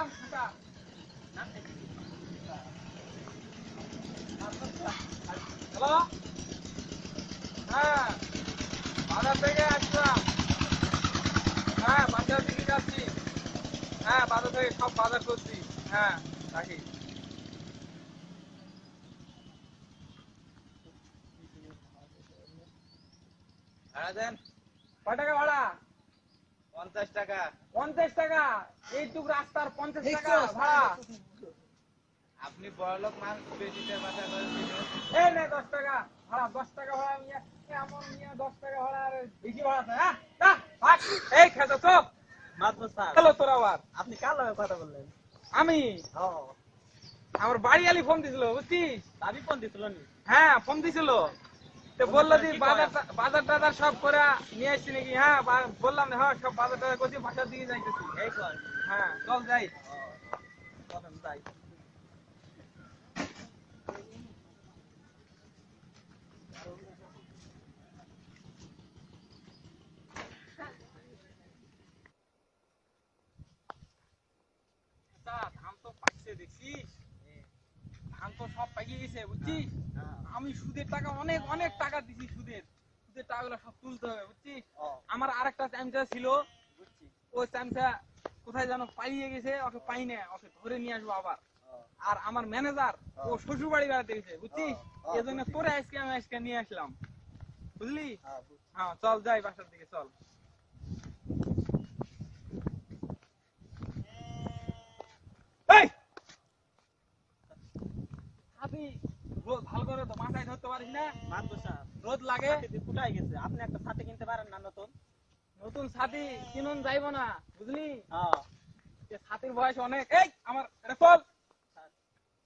নাম খাতা হ্যালো হ্যাঁ বাজার থেকে আসলাম হ্যাঁ বাজার দিকে যাচ্ছি হ্যাঁ বাজার থেকে সব বাজার করছি হ্যাঁ রাখি ভাড়া দেন কয় টাকা ভাড়া 50 টাকা। 50 টাকা এইটুক রাস্তার 50 টাকা ভাড়া আপনি বড়লোক মানুষ, বেশিতে বাজার করে দিবেন। এই নে 10 টাকা ভাড়া 10 টাকা ভাড়া নিয়ে এমন নিয়ে 10 টাকা ভাড়া আর বেশি ভাড়া আছে হ্যাঁ যা ভাগ এই খেতে চপ মাতবর সাহেব হ্যালো তোর আবার আপনি কার লগে কথা বললেন? আমি ও আমার বাড়ি আলি ফোন দিছিল বুঝছিস দাবি ফোন দিছিল নি? হ্যাঁ ফোন দিছিল তো বললো যে কি কয়? বাজার টাজার সব করে নিয়ে আসছি নাকি হ্যাঁ বললাম না হ্যাঁ সব বাজার টাজার করছি বাসার দিকে যাইতেছি এই কয় হ্যাঁ চল যাই কথা তাই। ধান তো পাইছে দেখছিস ধান তো সব পাইয়ে গেছে বুঝছিস আমি সুদের টাকা অনেক অনেক টাকা দিছি সুদের সুদের টাকাগুলো সব তুলতে হবে বুঝছিস ও আমার আরেকটা চামচা ছিল বুঝছি। ওই চামচা কোথায় যেন পালিয়ে গেছে ওকে পাই না ওকে ধরে নিয়ে আসবো আবার আর আমার ম্যানেজার ও শ্বশুর বাড়ি বেড়াতে গেছে বুঝছিস এজন্য তোরে আজকে আমি আজকে নিয়ে আসলাম বুঝলি হ্যাঁ চল যাই বাসার দিকে চল এই হাতি রোদ ভালো করে তো মাথায় ধরতে পারিস না মাতবর সাহেব রোদ লাগে ছাতি কোথায় গেছে? আপনি একটা ছাতি কিনতে পারেন না নতুন? নতুন ছাতি কিনুন যাইব না বুঝলি হ্যাঁ এ ছাতির বয়স অনেক এই আমার এটা কল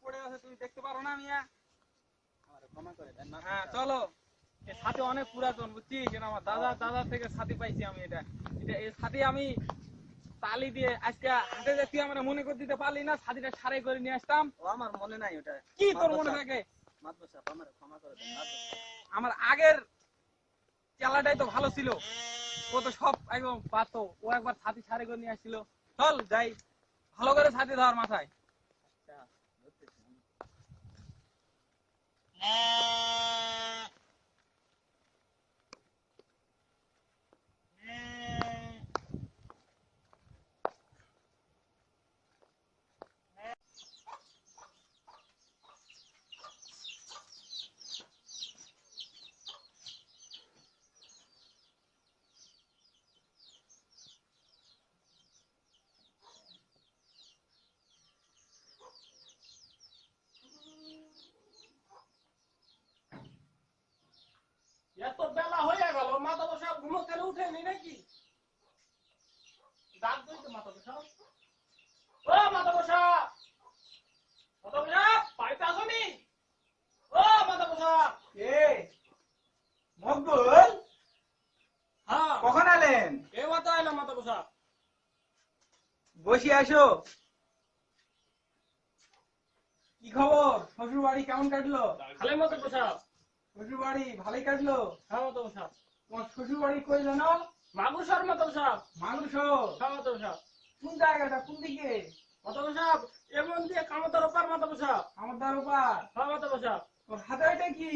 পড়ে আছে তুমি দেখতে পারো না মিয়া আমার ক্ষমা করে দেন মাতবর হ্যাঁ সাহেব। চলো এই ছাতি অনেক পুরাতন বুঝছিস এটা আমার দাদা থেকে ছাতি পাইছি আমি এটা এটা এই ছাতি আমি তালি দিয়ে আজকে হাতে যে তুই আমার মনে করে দিতে পারলি না ছাতিটা সারাই করে নিয়ে আসতাম ও আমার মনে নাই ওটা। কি তোর মাতবর মনে সাহেব, থাকে মাতবর সাহেব আমার ক্ষমা করে দেন মাতবর সাহেব। আমার আগের চালাটাই তো ভালো ছিল ও তো সব একদম পাতো ও একবার ছাতি সারাই করে নিয়ে আসছিল চল যাই ভালো করে ছাতি ধর মাথায় আচ্ছা ধরতেছি আমি। এত বেলা হয়ে গেল মাথা বসা ঘুমো থেকে উঠেনি নাকি ডাক দিতে মাথা বসা ও মাথা বসা বাড়িতে আসনি ও মাথা বসা এ মকবুল হ্যাঁ কখন এলেন এ মাথা এলাম মাথা বসা বসে আসো কি খবর শ্বশুর বাড়ি কেমন কাটলো খালি মাথা বসা শ্বশুর বাড়ি ভালোই কাটলো হ্যাঁ মাথা বসা তোমার শ্বশুর বাড়ি কই জানো মাগুসার মাথা বসা মানুষ হ্যাঁ মাথা বসা কোন জায়গাটা কোন দিকে মাথা বসা এমন দিয়ে কামতার ওপার মাথা বসা আমার দ্বার উপর হ্যাঁ মাথা বসা তোর হাতে এটা কি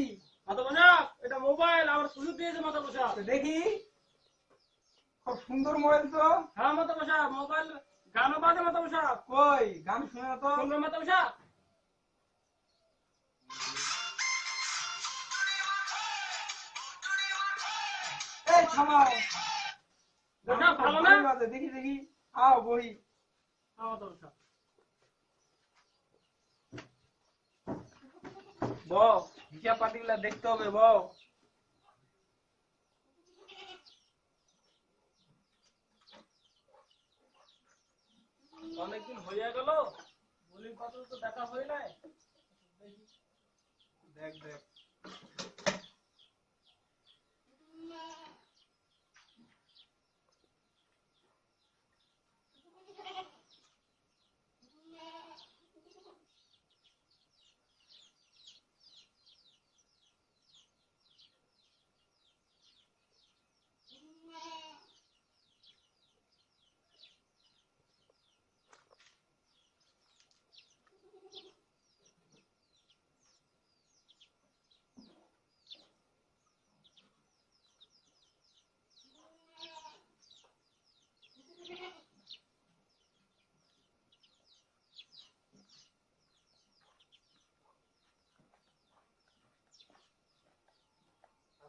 মাথা বসা এটা মোবাইল আমার সুযোগ দিয়েছে মাথা বসা তো দেখি খুব সুন্দর মোবাইল তো হ্যাঁ মাথা বসা মোবাইল গানও বাজে মাথা বসা কই গান শুনে না তো শুনবে মাথা বসা এই থামাও বসা ভালো না বাজে, দেখি দেখি আও বহি হ্যাঁ মাথা বসা বউ হিসাব পাতিগুলা দেখতে হবে বউ অনেকদিন হইয়া গেল বলি কত তো দেখা হয় নাই দেখ দেখ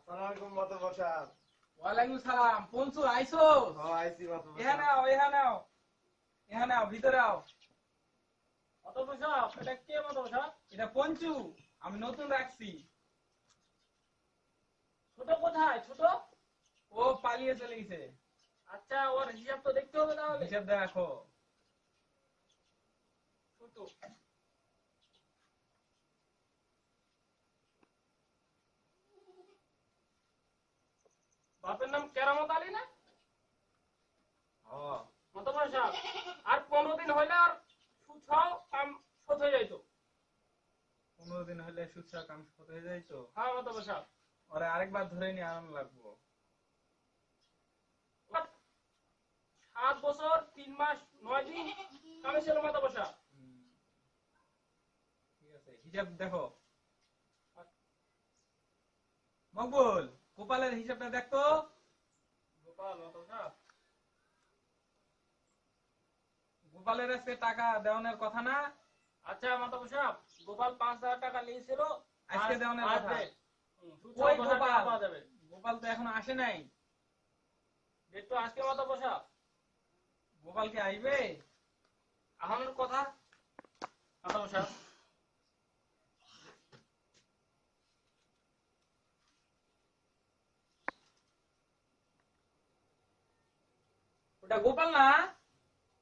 সালামালাইকুম মাতবর সাহেব। ওয়ালাইকুম সালাম। পঞ্চু আইছো? আইসি মাতবর এখানে সাহেব। আও, এখানে আও, এখানে আও, ভিতরে আও। মাতব্বর সাহেব, এটা কে মাতব্বর সাহেব? এটা পঞ্চু, আমি নতুন রাখছি। ছোট কোথায় ছোট? ও পালিয়ে চলে গেছে। আচ্ছা, ওর হিসাব তো দেখতে হবে তাহলে। হিসাব দেখো। ছোট বাপের নাম কেরামত আলী না? ও মাতব্বর সাহেব, আর 15 দিন হইলে আর সুদ খাও কাম শোধ হয়ে যাইতো। 15 দিন হলে সুচ্ছা কাম শোধ হয়ে যায় তো। হ্যাঁ মাতব্বর সাহেব। ওরে আরেকবার ধরে নিয়ে আনন্দ লাগবো। 7 বছর 3 মাস 9 দিন কামে ছিল মাতব্বর সাহেব। ঠিক আছে, হিসাব দেখো। মকবুল, গোপালের হিসাবটা দেখতো। গোপাল মাতব্বর সাহেব, গোপালের আজকে টাকা দেওয়ানোর কথা না? আচ্ছা মাতব্বর সাহেব, গোপাল 5000 টাকা নিয়েছিল, আজকে দেওয়ানোর কথা। আসবে। সুদ ওই সহ 1000 গোপাল, টাকা পাওয়া যাবে। গোপাল তো এখনো আসে নাই। ডেট তো আজকে মাতব্বর সাহেব। গোপাল কি আইবে? আহানোর কথা মাতব্বর সাহেব। ওটা গোপাল না?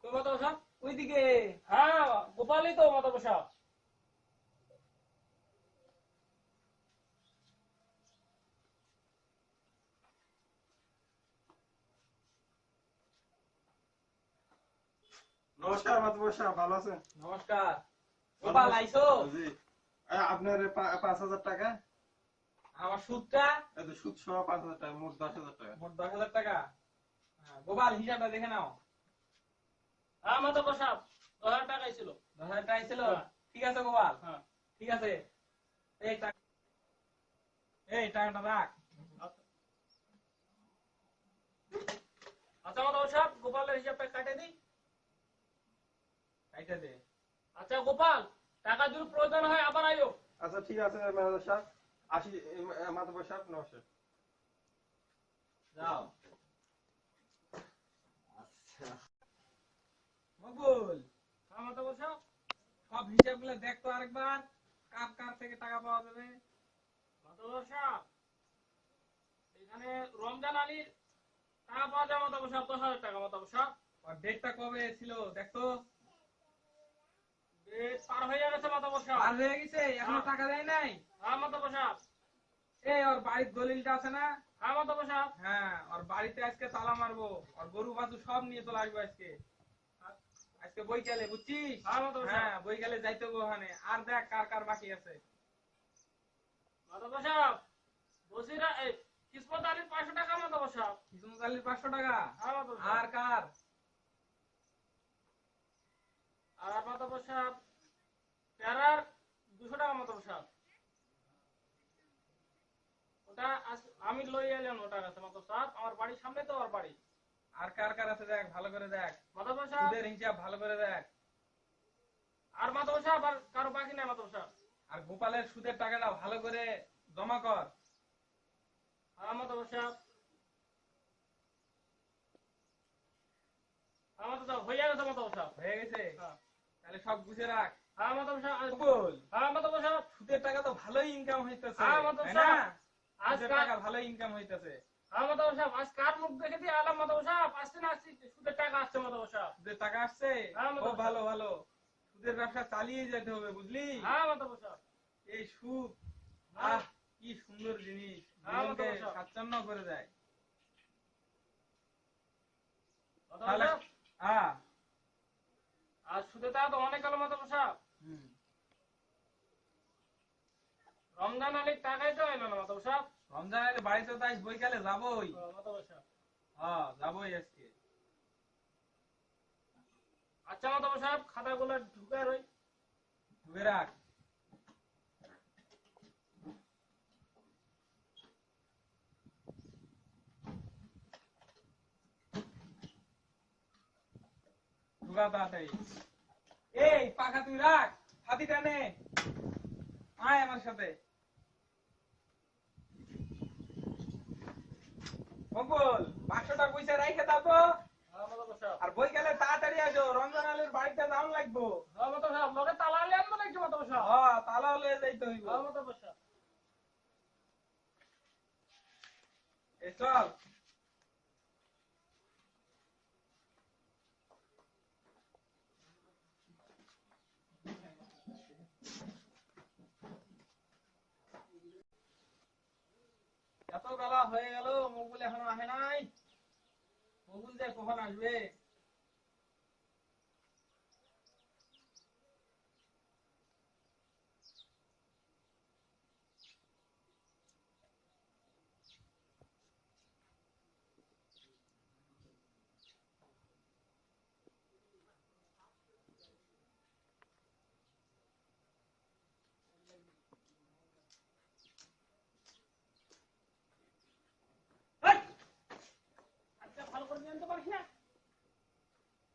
কই মাতব্বর সাহেব? ওইদিকে। হ্যাঁ, গোপালই তো মাতব্বর সাহেব। নমস্কার মাতবর সাহেব, ভালো আছেন? নমস্কার। গোপাল আইছো? জি। আপনার 5,000 টাকা, আমার সুদটা এই তো সুদ সহ 5,000 টাকা, মোট 10,000 টাকা। মোট 10,000 টাকা। হ্যাঁ, গোপাল হিসাবটা দেখে নাও। হ্যাঁ মাতব্বর সাহেব, 1000 টাকাই ছিল। 10,000 টাকা ছিল। হ্যাঁ। ঠিক আছে গোপাল, হ্যাঁ। ঠিক আছে। এই টাকা, এই টাকাটা রাখ। আচ্ছা মাতব্বর সাহেব, গোপালের হিসাবটা কাটে দিই। কাইটা দে। আচ্ছা গোপাল, টাকা যদি প্রয়োজন হয় আবার আইও। আচ্ছা ঠিক আছে ম্যানেজার সাহেব, আসি। মাতবর সাহেব নমস্কার। যাও। মকবুল, হ্যাঁ মাতব্বর সাহেব। সব হিসাবগুলো দেখতো আরেকবার, কার কার থেকে টাকা পাওয়া যাবে। মাতব্বর সাহেব, এখানে রমজান আলীর টাকা পাওয়া যায় মাতব্বর সাহেব, 10,000 টাকা মাতব্বর সাহেব। আর ডেটটা কবে ছিল দেখতো? ডেট পার হয়ে গেছে মাতব্বর সাহেব। আর হয়ে গেছে, এখনো টাকা দেয় নাই। হ্যাঁ মাতব্বর সাহেব। এই ওর বাড়ির দলিলটা আছে না? হ্যাঁ মাতব্বর সাহেব। হ্যাঁ, ওর বাড়িতে আজকে তালা মারবো, আর গরু বাছুর সব নিয়ে চলে আসবো আজকে। আজকে বইকালে, বুঝছিস? হ্যাঁ মাতব্বর হ্যাঁ, সাহেব। বইকালে যাইতে হবে ওখানে। আর দেখ কার কার বাকি আছে। মাতব্বর সাহেব, বসিরা এই কিসমত আলীর 500 টাকা মাতব্বর সাহেব। কিসমত আলীর 500 টাকা। হ্যাঁ মাতব্বর আর সাহেব। কার? আর মাতব্বর সাহেব, প্যারার 200 টাকা মাতব্বর সাহেব। ওটা আমি লই এলাম ওটা কাছে মাতব্বর সাহেব, আমার বাড়ির সামনে তো ওর বাড়ি। আর কার কার আছে দেখ, ভালো করে দেখ। মাতব্বর সাহেব, সুদের হিসাব ভালো করে দেখ। আর মাতব্বর সাহেব আর কারো বাকি নাই মাতব্বর সাহেব। আর গোপালের সুদের টাকাটা ভালো করে জমা কর। হ্যাঁ মাতব্বর সাহেব। হ্যাঁ মাতব্বর সাহেব, হয়ে গেছে মাতব্বর সাহেব। হয়ে গেছে? হ্যাঁ। তাহলে সব বুঝে রাখ। হ্যাঁ মাতব্বর সাহেব। মকবুল, হ্যাঁ মাতব্বর সাহেব। সুদের টাকা তো ভালোই ইনকাম হইতেছে, হ্যাঁ, মাতব্বর তাই না? সাহেব। সুদের আজকাল টাকা ভালোই ইনকাম হইতেছে। হ্যাঁ মাতব্বর সাহেব, আজ কার মুখ দেখে দিয়ে আলাম মাতব্বর সাহেব, আসছে না আসছে সুদের টাকা আসছে মাতব্বর সাহেব। সুদের টাকা আসছে? হ্যাঁ, মাতব্বর খুব ভালো ভালো। সুদের ব্যবসা চালিয়ে যেতে হবে, বুঝলি? হ্যাঁ মাতব্বর সাহেব। এই সুদ, হ্যাঁ। কি সুন্দর জিনিস, হ্যাঁ, জীবনকে মাতব্বর সাহেব। স্বাচ্ছন্দ্য করে দেয়। মাতব্বর তাহলে সাহেব, হ্যাঁ, আর সুদের টাকা তো অনেক গেল মাতব্বর সাহেব। হুম। রমজান আলীর টাকাই তো এলো না মাতব্বর সাহেব। রমজান এলে বাড়িতে তো আজ বইকালে যাবোই। মাতব্বর সাহেব। হ্যাঁ, যাবোই আজকে। আচ্ছা মাতব্বর সাহেব, খাতাগুলো ঢুকে রই। ঢুকে রাখ। ঢুকা তাড়াতাড়ি। এই পাখা তুই রাখ, হাতি টানে আয় আমার সাথে। মঙ্গল 500 টাকা পয়সা রাইখে দাও তো। হ্যাঁ মাতাব্বর সাহেব। আর বই গেলে তাড়াতাড়ি আসো, রমজান আলীর বাড়িতে দাম লাগবো। হ্যাঁ মাতাব্বর সাহেব, লগে তালা আনলে আনবো নাকি মাতাব্বর সাহেব? হ্যাঁ, তালা লয়ে যাইতে হইব। হ্যাঁ মাতাব্বর সাহেব। এ চল। এত বেলা হয়ে গেল, মকবুল এখনো আসে নাই। মকবুল যে কখন আসবে? এই! আচ্ছা ভালো করে জানতে পারিস না?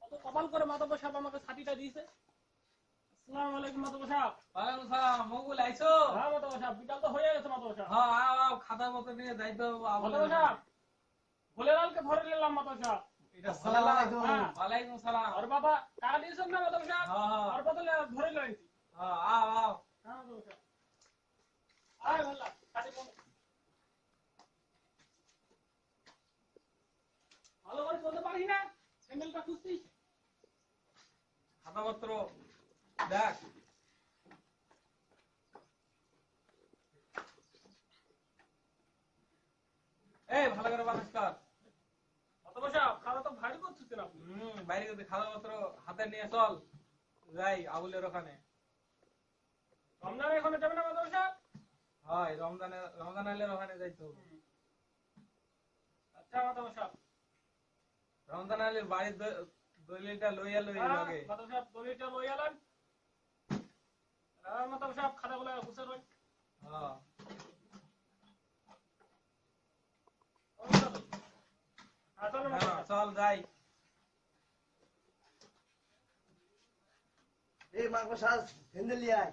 কত কপাল করে মাতাব্বর সাহেব আমাকে ছাতিটা দিয়েছে। আসসালামু আলাইকুম মাতাব্বর সাহেব। ওয়ালাইকুম সালাম। মকবুল আইছো? হ্যাঁ মাতাব্বর সাহেব, বিকাল তো হয়ে গেছে মাতাব্বর সাহেব। হ্যাঁ, আও আও, খাতা মতো নিয়ে যাইতে হবে। মাতাব্বর সাহেব, ভোলেলালকে ধরে নিলাম মাতাব্বর সাহেব। এটা সালাম। হ্যাঁ। ওয়ালাইকুম সালাম। আর বাবা টাকা দিয়েছেন না মাতাব্বর সাহেব? হ্যাঁ, হ্যাঁ। আর বদলে ধরে লইছি। হ্যাঁ, আও আও। হ্যাঁ মাতাব্বর সাহেব। আয় ভাল্লা, কাটি বন্ধ। ভালো করে বলতে পারিস না? স্যান্ডেলটা খুঁজছিস? খাতাপত্র দেখ। এই ভালো করে বাতাস কর। মাতাব্বর সাহেব, খাওয়া তো ভারী করতেছেন আপনি। বাইরে যদি খাতাপত্র হাতে নিয়ে চল, যাই আবুলের ওখানে। রমজান এখনো যাবে না মাতাব্বর সাহেব? হয়, রমজান আলীর ওখানে যাইতে হবে। আচ্ছা মাতাব্বর সাহেব। রমজান আলীর বাড়ির দলিলটা লইয়া লই হ্যাঁ, লাগে। মাতাব্বর সাহেব দলিলটা লই এলেন। হ্যাঁ মাতাব্বর সাহেব, খাতাগুলো গুছিয়ে লই। হ্যাঁ। হ্যাঁ চলো হ্যাঁ, মাতাব্বর সাহেব। চল যাই। এই মাগো সাজ হেন্দেল লিয়ে আয়।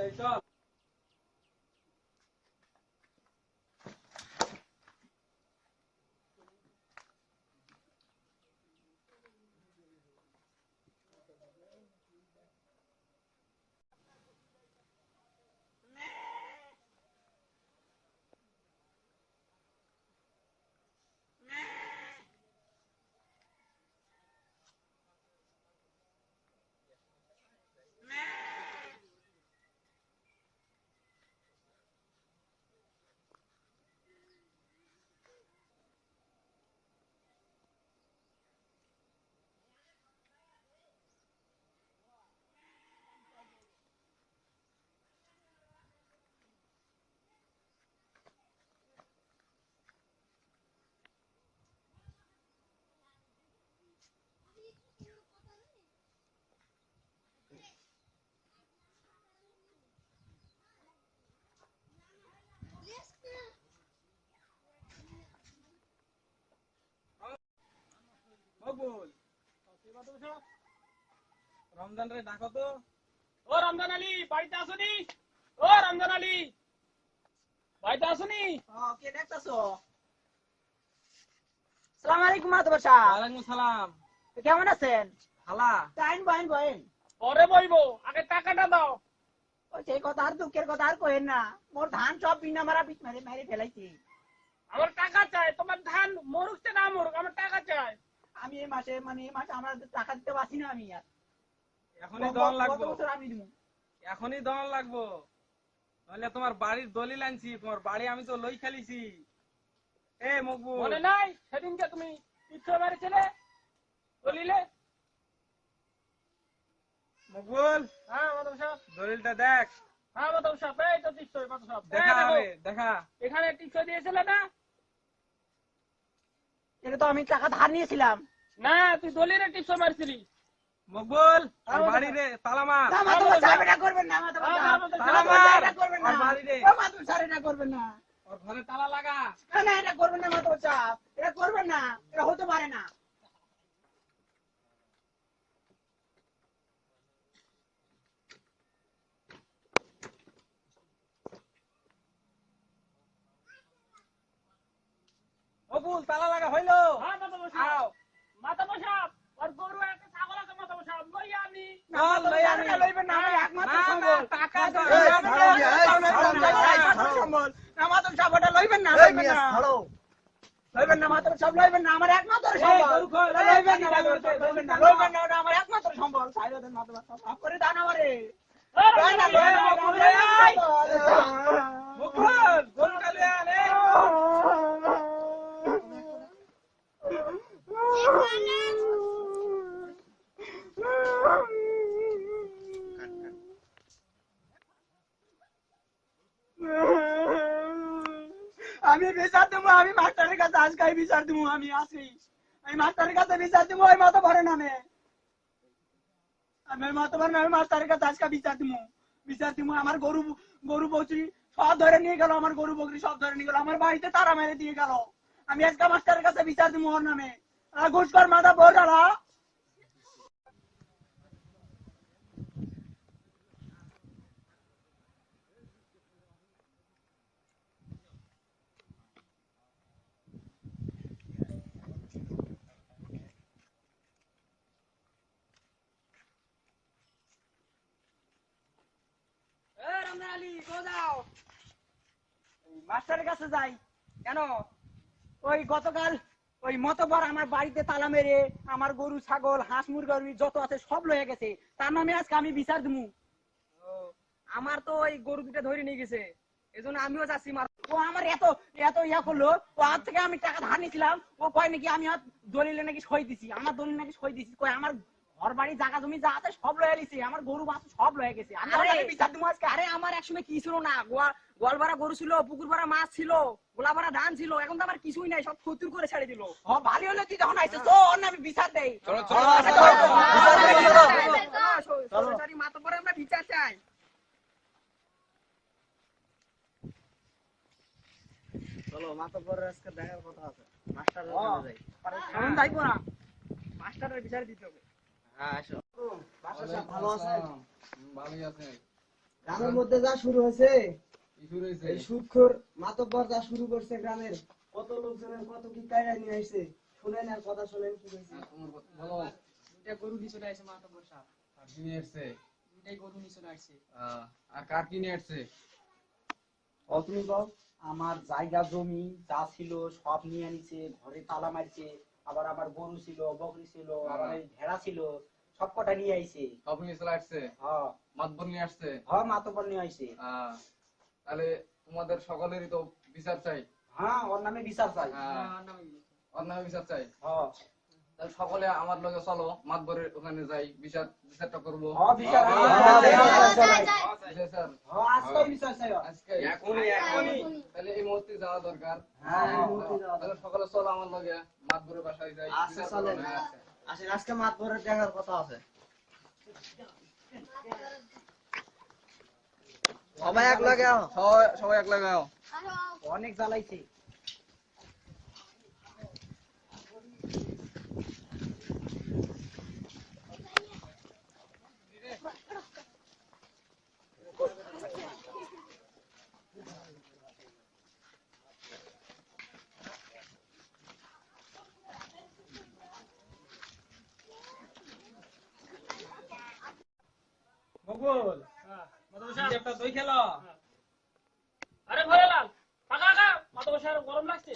এই চল। মকবুল, মাতাব্বর সাহেব। রমজান রে ডাকো তো। ও রমজান আলী, বাড়িতে আসুনি? ও রমজান আলী, বাড়িতে আসুনি? কে দেখতেছো? আসসালামু আলাইকুম মাতাব্বর সাহেব। ওয়ালাইকুম সালাম। কেমন আছেন? খালা। টাইম বহেন বহেন। পরে বইবো, আগে টাকাটা দাও। ওই সেই কথা আর দুঃখের কথা আর কহেন না, মোর ধান সব বিনা মারা বিট মেরে মেরে ফেলাইছি। আমার টাকা চাই, তোমার ধান মরুক সে না মরুক, আমার টাকা চাই। আমি এই মাসে আমার টাকা দিতে পারছি না। আমি আর এখনই দন গত লাগবো। বছর আমি দিব। এখনই দন লাগবো। নাহলে তোমার বাড়ির দলিল আনছি, তোমার বাড়ি আমি তো লই খেলিছি। এ মকবুল। মনে নাই সেদিনকে তুমি ইচ্ছে মেরেছিলে দলিলে? মকবুল, হ্যাঁ মাতাব্বর সাহেব। দলিলটা দেখ। হ্যাঁ মাতাব্বর সাহেব, এই তো টিকসই মাতাব্বর সাহেব। এই দেখা দেখো, আরে, দেখা। এখানে টিকসই দিয়েছিলে না? এটা তো আমি টাকা ধার নিয়েছিলাম। না, তুই দলিলে টিকসই মারছিলি। মকবুল, ওর বাড়ি রে তালা মার। না মাতাব্বর সাহেব, এটা করবেন না মাতাব্বর হ্যাঁ, সাহেব। মাতাব্বর তালা মাতাব্বর সাহেব, মার। এটা করবেন না। ওর বাড়ি রে। ও মাতাব্বর সাহেব, এটা করবেন না। ওর ঘরে তালা লাগা। না না, এটা করবেন না মাতাব্বর সাহেব, এটা করবেন না। এটা হতে পারে না। বকুল তালা লাগা হইলো হ্যাঁ মাথা বসা আও মাথা বসা আর গরু একটা ছাগল আছে মাথা বসা লইয়া আমি চল লই আনি লইবেন না আমার একমাত্র না, সম্বল না, টাকা তো এই, না, ছাড়ো মিয়া, এই, ছাড়ো মিয়া, একমাত্র ছাড়ো। সম্বল না মাত্র সবটা লইবেন না এই লইবেন মিয়া, না ছাড়ো। লইবেন না মাত্র সব লইবেন না আমার একমাত্র এই, সম্বল গরু খোল, এই, লইবেন না গরু খোল, লইবেন না লইবেন না ওটা আমার একমাত্র সম্বল সাইড দেন মাত্র সব করে দান আমারে লই না লই না বকুল, লই এই, বকুল গরু কালে আনে আমি বিচার দেবো আমি মাস্টারের কাছে আজকে বিচার দেবো আমি আসি আমি মাস্টারের কাছে বিচার দেবো ওই মতো ভরে নামে আমি ওই মতো ভরে নামে মাস্টারের কাছে আজকে বিচার দেবো আমার গরু গরু বকরি সব ধরে নিয়ে গেল আমার গরু বকরি সব ধরে নিয়ে গেল আমার বাড়িতে তারা মেরে দিয়ে গেল আমি আজকে মাস্টারের কাছে বিচার দেবো ওর নামে ঘুষকর মাথা বোঝালা মাস্টারের কাছে যাই কেন ওই গতকাল ওই মতবার আমার বাড়িতে তালা মেরে আমার গরু ছাগল হাঁস মুরগি যত আছে সব লয়ে গেছে তার নামে আজকে আমি বিচার দেবো আমার তো ওই গরু দুটো ধরে নিয়ে গেছে এজন্য আমিও যাচ্ছি ও আমার এত এত ইয়া করলো ও হাত থেকে আমি টাকা ধার নিয়েছিলাম ও কয় নাকি আমি দলিলে নাকি সই দিছি আমার দলিল নাকি সই দিছি কয় আমার ঘর বাড়ি জায়গা জমি যা আছে সব লয়ে গেছে আমার গরু বাছুর সব লয়ে গেছে আমি ওর নামে বিচার দেবো আজকে আরে আমার একসময় কি ছিল না গোয়াল ভরা গরু ছিল পুকুর ভরা মাছ ছিল গোলা ভরা ধান ছিল এখন তো আমার কিছুই নাই সব ক্ষতির করে ছেড়ে দিল ও ভালো হলো তুই যখন আইছিস তো ওর নামে বিচার দেই চলো সরকারি মাথা পরে আমরা বিচার চাই চলো মাতব্বরের আজকে দেখার কথা আছে মাস্টার যাই এখন যাইবো না মাস্টারের বিচার দিতে হবে হ্যাঁ আসো ভালো আছেন ভালোই আছে গ্রামের মধ্যে যা শুরু হয়েছে কি শুরু হয়েছে এই সুদখোর মাতব্বর যা শুরু করছে গ্রামের কত লোকজনের কত কি কায়রা নিয়ে আসছে শুনেন আর কথা শুনেন কি হয়েছে তোমার কথা বলো দুইটা গরু নিয়ে চলে আসছে মাথা বসা আর কি নিয়ে আসছে দুইটাই গরু নিয়ে চলে আসছে আর কার কি নিয়ে আসছে তুমি বল আমার জায়গা জমি যা ছিল সব নিয়ে নিছে ঘরে তালা মারছে আবার আমার গরু ছিল বকরি ছিল আবার এই ভেড়া ছিল সব কটা নিয়ে আইছে সব নিয়ে চলে আসছে হ্যাঁ মাতবর নিয়ে আসছে হ্যাঁ মাতব্বর নিয়ে আইছে তাহলে তোমাদের সকলেরই তো বিচার চাই হ্যাঁ ওর নামে বিচার চাই ওর নামে বিচার চাই হ্যাঁ তাহলে সকলে আমার লগে চলো মাতবরের ওখানে যাই বিচারটা করবো হ্যাঁ বিচার স্যার হ্যাঁ আজকে বিচার চাই আজকে তাহলে এই মুহূর্তে যাওয়া দরকার হ্যাঁ এই মুহূর্তে যাওয়া তাহলে সকলে চলো আমার লগে মাতবরের বাসায় যাই আচ্ছা, চলেন। আসেন আজকে মাতব্বরের দেখার কথা আছে সবাই এক লাগে সবাই এক লাগাও অনেক জ্বালাইছে বকুল মাথা বসা একটা দই খেলো আরে ঘরে লাল টাকা টাকা মাথা বসা গরম লাগছে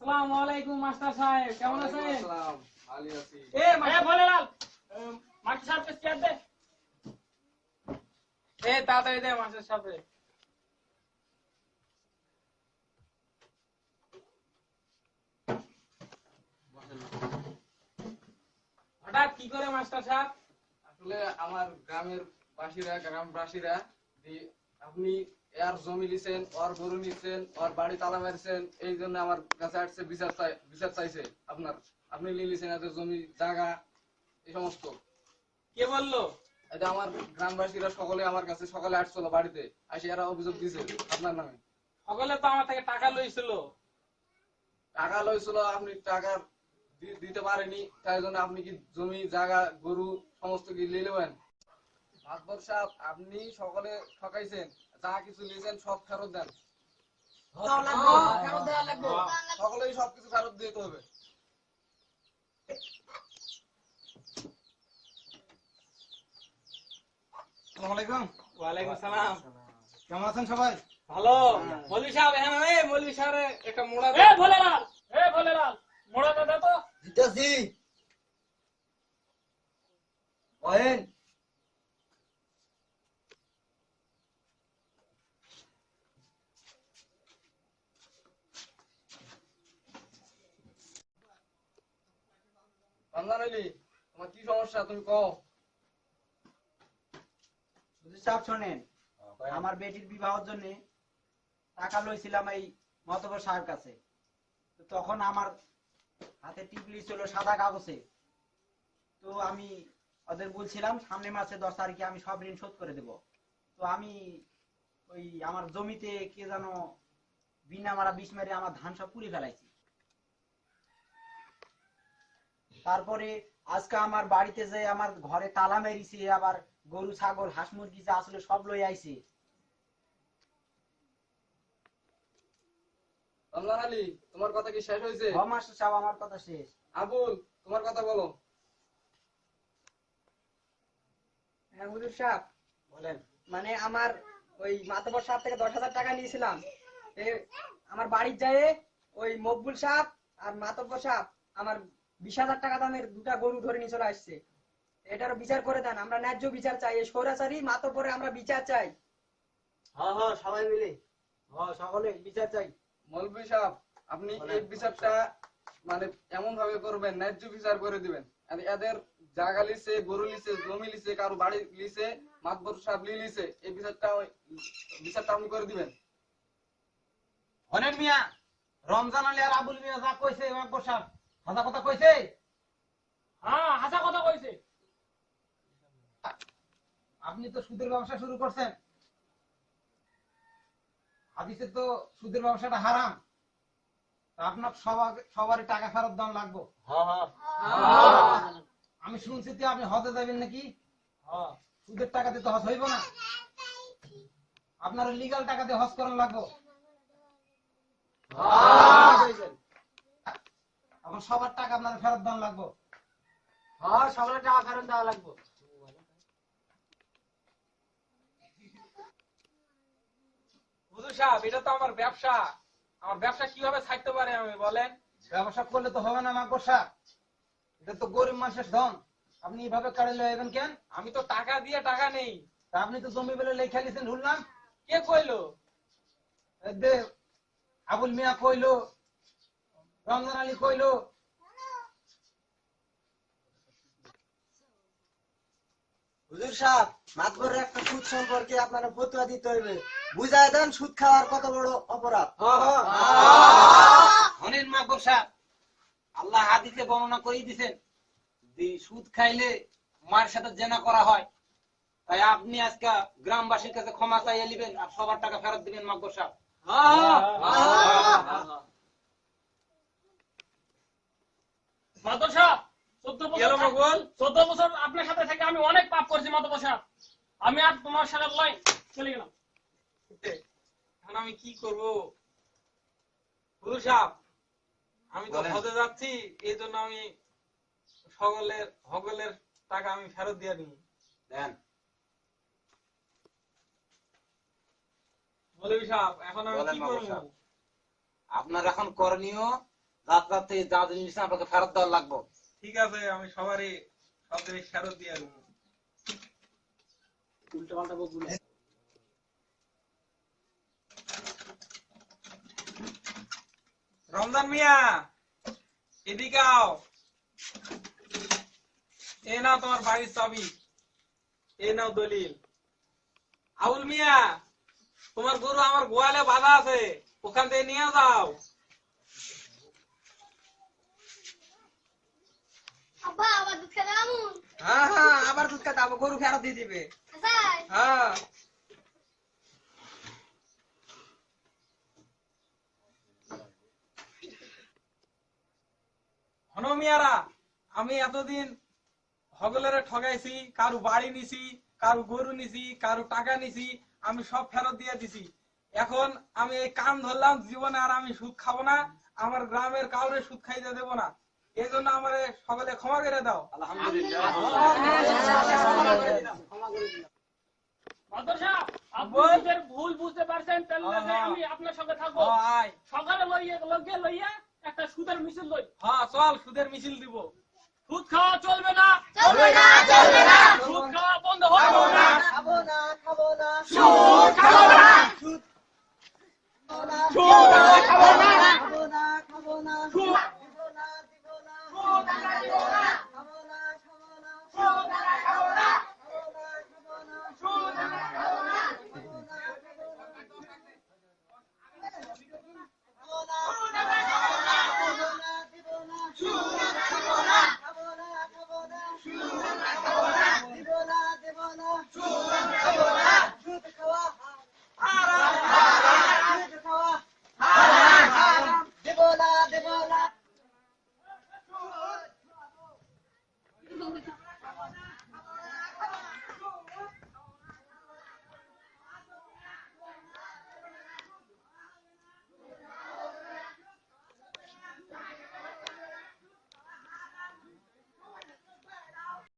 আসসালামু আলাইকুম মাস্টার সাহেব কেমন আছেন আসসালাম ভালো আছি ঘরে লাল মাটি সাহেবকে চেয়ার দে তাড়াতাড়ি দে মাস্টার সাহেব হঠাৎ কি করে মাস্টার সাহেব আসলে আমার গ্রামবাসীরা আপনি এর জমি নিছেন ওর গরু নিছেন ওর বাড়ি তালা মারছেন এই জন্য আমার কাছে আসছে বিচার চাইছে আপনি নিয়ে নিছেন এত জমি জায়গা এই সমস্ত কে বললো এই যে আমার গ্রামবাসীরা সকলে আমার কাছে সকালে আসছিল বাড়িতে, আসি এরা অভিযোগ দিছে আপনার নামে। সকলে তো আমার থেকে টাকা লইছিল। টাকা লইছিল, আপনি টাকা দিতে পারেনি, তাই জন্য আপনি কি জমি জায়গা গরু সমস্ত কি নিয়ে নেবেন? মাতবর সাহেব, আপনি সকলে ঠকাইছেন, যা কিছু নিয়েছেন সব ফেরত দেন। সকলেই সবকিছু ফেরত দিতে হবে। আসসালামু আলাইকুম। ওয়ালাইকুম সালাম। কেমন আছেন সবাই? ভালো। মৌলভী সাহেব এখানে নেই, মৌলভী সাহেবের একটা মোড়া এ ভোলেলাল, এ ভোলেলাল, মোড়া দাদা তো দিতেছি বহেন। রমজান আলী, তোমার কি সমস্যা তুমি কও। সাহেব শোনেন, আমার বেটির বিবাহের জন্য টাকা লইছিলাম এই মতবর সাহেব কাছে। তো তখন আমার হাতে টিপলি ছিল সাদা কাগজে। তো আমি ওদের বলছিলাম সামনের মাসে 10 তারিখে আমি সব ঋণ শোধ করে দেব। তো আমি ওই আমার জমিতে কে যেন বিনা মারা বিষ মেরে আমার ধান সব পুড়ে ফেলাইছি। তারপরে আজকে আমার বাড়িতে যে আমার ঘরে তালা মেরিছে, আবার গরু ছাগল হাঁস মুরগি যা আসলে সব লই আইছে। রমজান আলী, তোমার কথা কি শেষ হয়েছে? মাস্টার সাহেব, আমার কথা শেষ। আবুল, তোমার কথা বলো। হ্যাঁ হুজুর সাহেব, বলেন। মানে আমার ওই মাতবর সাহেব থেকে 10,000 টাকা নিয়েছিলাম। আমার বাড়ির যায় ওই মকবুল সাহেব আর মাতবর সাহেব আমার 20,000 টাকা দামের দুটা গরু ধরে নিয়ে চলে আসছে। এটারও বিচার করে দেন, আমরা ন্যায্য বিচার চাই। এই সৌরাচারী মাতবরে আমরা বিচার চাই। হ্যাঁ হ্যাঁ, সবাই মিলে সকলে বিচার চাই। মৌলভী সাহেব, আপনি এই বিচারটা মানে এমন ভাবে করবেন, ন্যায্য বিচার করে দিবেন। আর এদের জায়গা লিছে, গরু লিছে, জমি লিছে, কারো বাড়ি লিছে, মাতবর সাহেব লিছে, এই বিচারটা আপনি করে দিবেন। অনেক মিয়া, রমজান আলী আর আবুল মিয়া যা কইছে মাকবর সাহেব হাজা কথা কইছে। হ্যাঁ হাসা কথা কইছে। আপনি তো সুদের ব্যবসা শুরু করছেন, হাদিসে তো সুদের ব্যবসাটা হারাম। তা আপনার সবারই টাকা ফেরত দেওয়া লাগবে। আমি শুনছি যে আপনি হজে যাবেন নাকি? সুদের টাকা দিয়ে তো হজ হইব না, আপনার লিগাল টাকা দিয়ে হজ করার লাগবে। এখন সবার টাকা আপনার ফেরত দেওয়া লাগবে। সবার টাকা ফেরত দেওয়া লাগবে। হুজুর সাহেব, এটা তো আমার ব্যবসা। আমার ব্যবসা কিভাবে ছাড়তে পারে আমি বলেন? ব্যবসা করলে তো হবে না মাকবর সাহেব, এটা তো গরিব মানুষের ধন। আপনি এইভাবে কাড়ে লইবেন কেন? আমি তো টাকা দিয়ে টাকা নেই। তা আপনি তো জমি বেলে লেখা লিছেন, শুনলাম। কে কইলো? আবুল মিয়া কইলো, রমজান আলী কইলো। হুজুর সাহেব, মাতবরের একটা সুদ সম্পর্কে আপনারা ফতোয়া দিতে হইবে। বুঝায় দেন সুদ খাওয়ার কত বড় অপরাধ। শোনেন মাকবর সাহেব, আল্লাহ হাদিসে বর্ণনা করে দিয়েছেন যে সুদ খাইলে মার সাথে জেনা করা হয়। তাই আপনি আজকে গ্রামবাসীর কাছে ক্ষমা চাইয়ে নেবেন আর সবার টাকা ফেরত দিবেন মাকবর সাহেব। মাতবর সাহেব, 14 বছর আপনার সাথে থেকে আমি অনেক পাপ করেছি মাতবর সাহেব। আমি আর তোমার সাথে লয় চলে গেলাম। এখন আমি কি করব? হুজুর সাহেব, আমি তো বলেন। হজে যাচ্ছি, এই জন্য আমি সকলের টাকা আমি ফেরত দিয়ে দিই। দেন। মৌলভী সাহেব, এখন আমি বলেন কি মাহবুব করব? সাহেব। আপনার এখন করণীয় যাত্রা থেকে যা জিনিস আপনাকে ফেরত দেওয়া লাগবে। ঠিক আছে, আমি সব জিনিস ফেরত দিয়ে দেবো। উল্টো পাল্টা বকবো না। রমজান মিয়া, এদিকে আও। এ নাও তোমার বাড়ির চাবি, এ নাও দলিল। আবুল মিয়া, তোমার গরু আমার গোয়ালে বাঁধা আছে, ওখান থেকে নিয়ে যাও। আব্বা আবার দুধ খেতে আমুন হ্যাঁ হ্যাঁ আবার দুধ খাতে আবার গরু ফেরত দিয়ে দিবে আসাই হ্যাঁ হনমিয়ারা, আমি এতদিন হগলেরে ঠগাইছি, কারু বাড়ি নিছি, কারু গরু নিছি, কারু টাকা নিছি, আমি সব ফেরত দিয়ে দিছি। এখন আমি এই কান ধরলাম, জীবনে আর আমি সুদ খাবো না, আমার গ্রামের কাউরে সুদ খাইতে দেবো না। এই জন্য আমার সকলে ক্ষমা করে দাও। মাদ্রাসা আপনাদের ভুল বুঝতে পারছেন, তাহলে আমি আপনার সঙ্গে থাকবো। আয়, সকালে লইয়া একটা সুদের মিছিল লই। হ্যাঁ চল, সুদের মিছিল দিব। সুদ খাওয়া চলবে না, চলবে না চলবে না সুদ খাওয়া বন্ধ হবে না। খাবো না, খাবো না, সুদ খাবো না, সুদ খাবো না, সুদ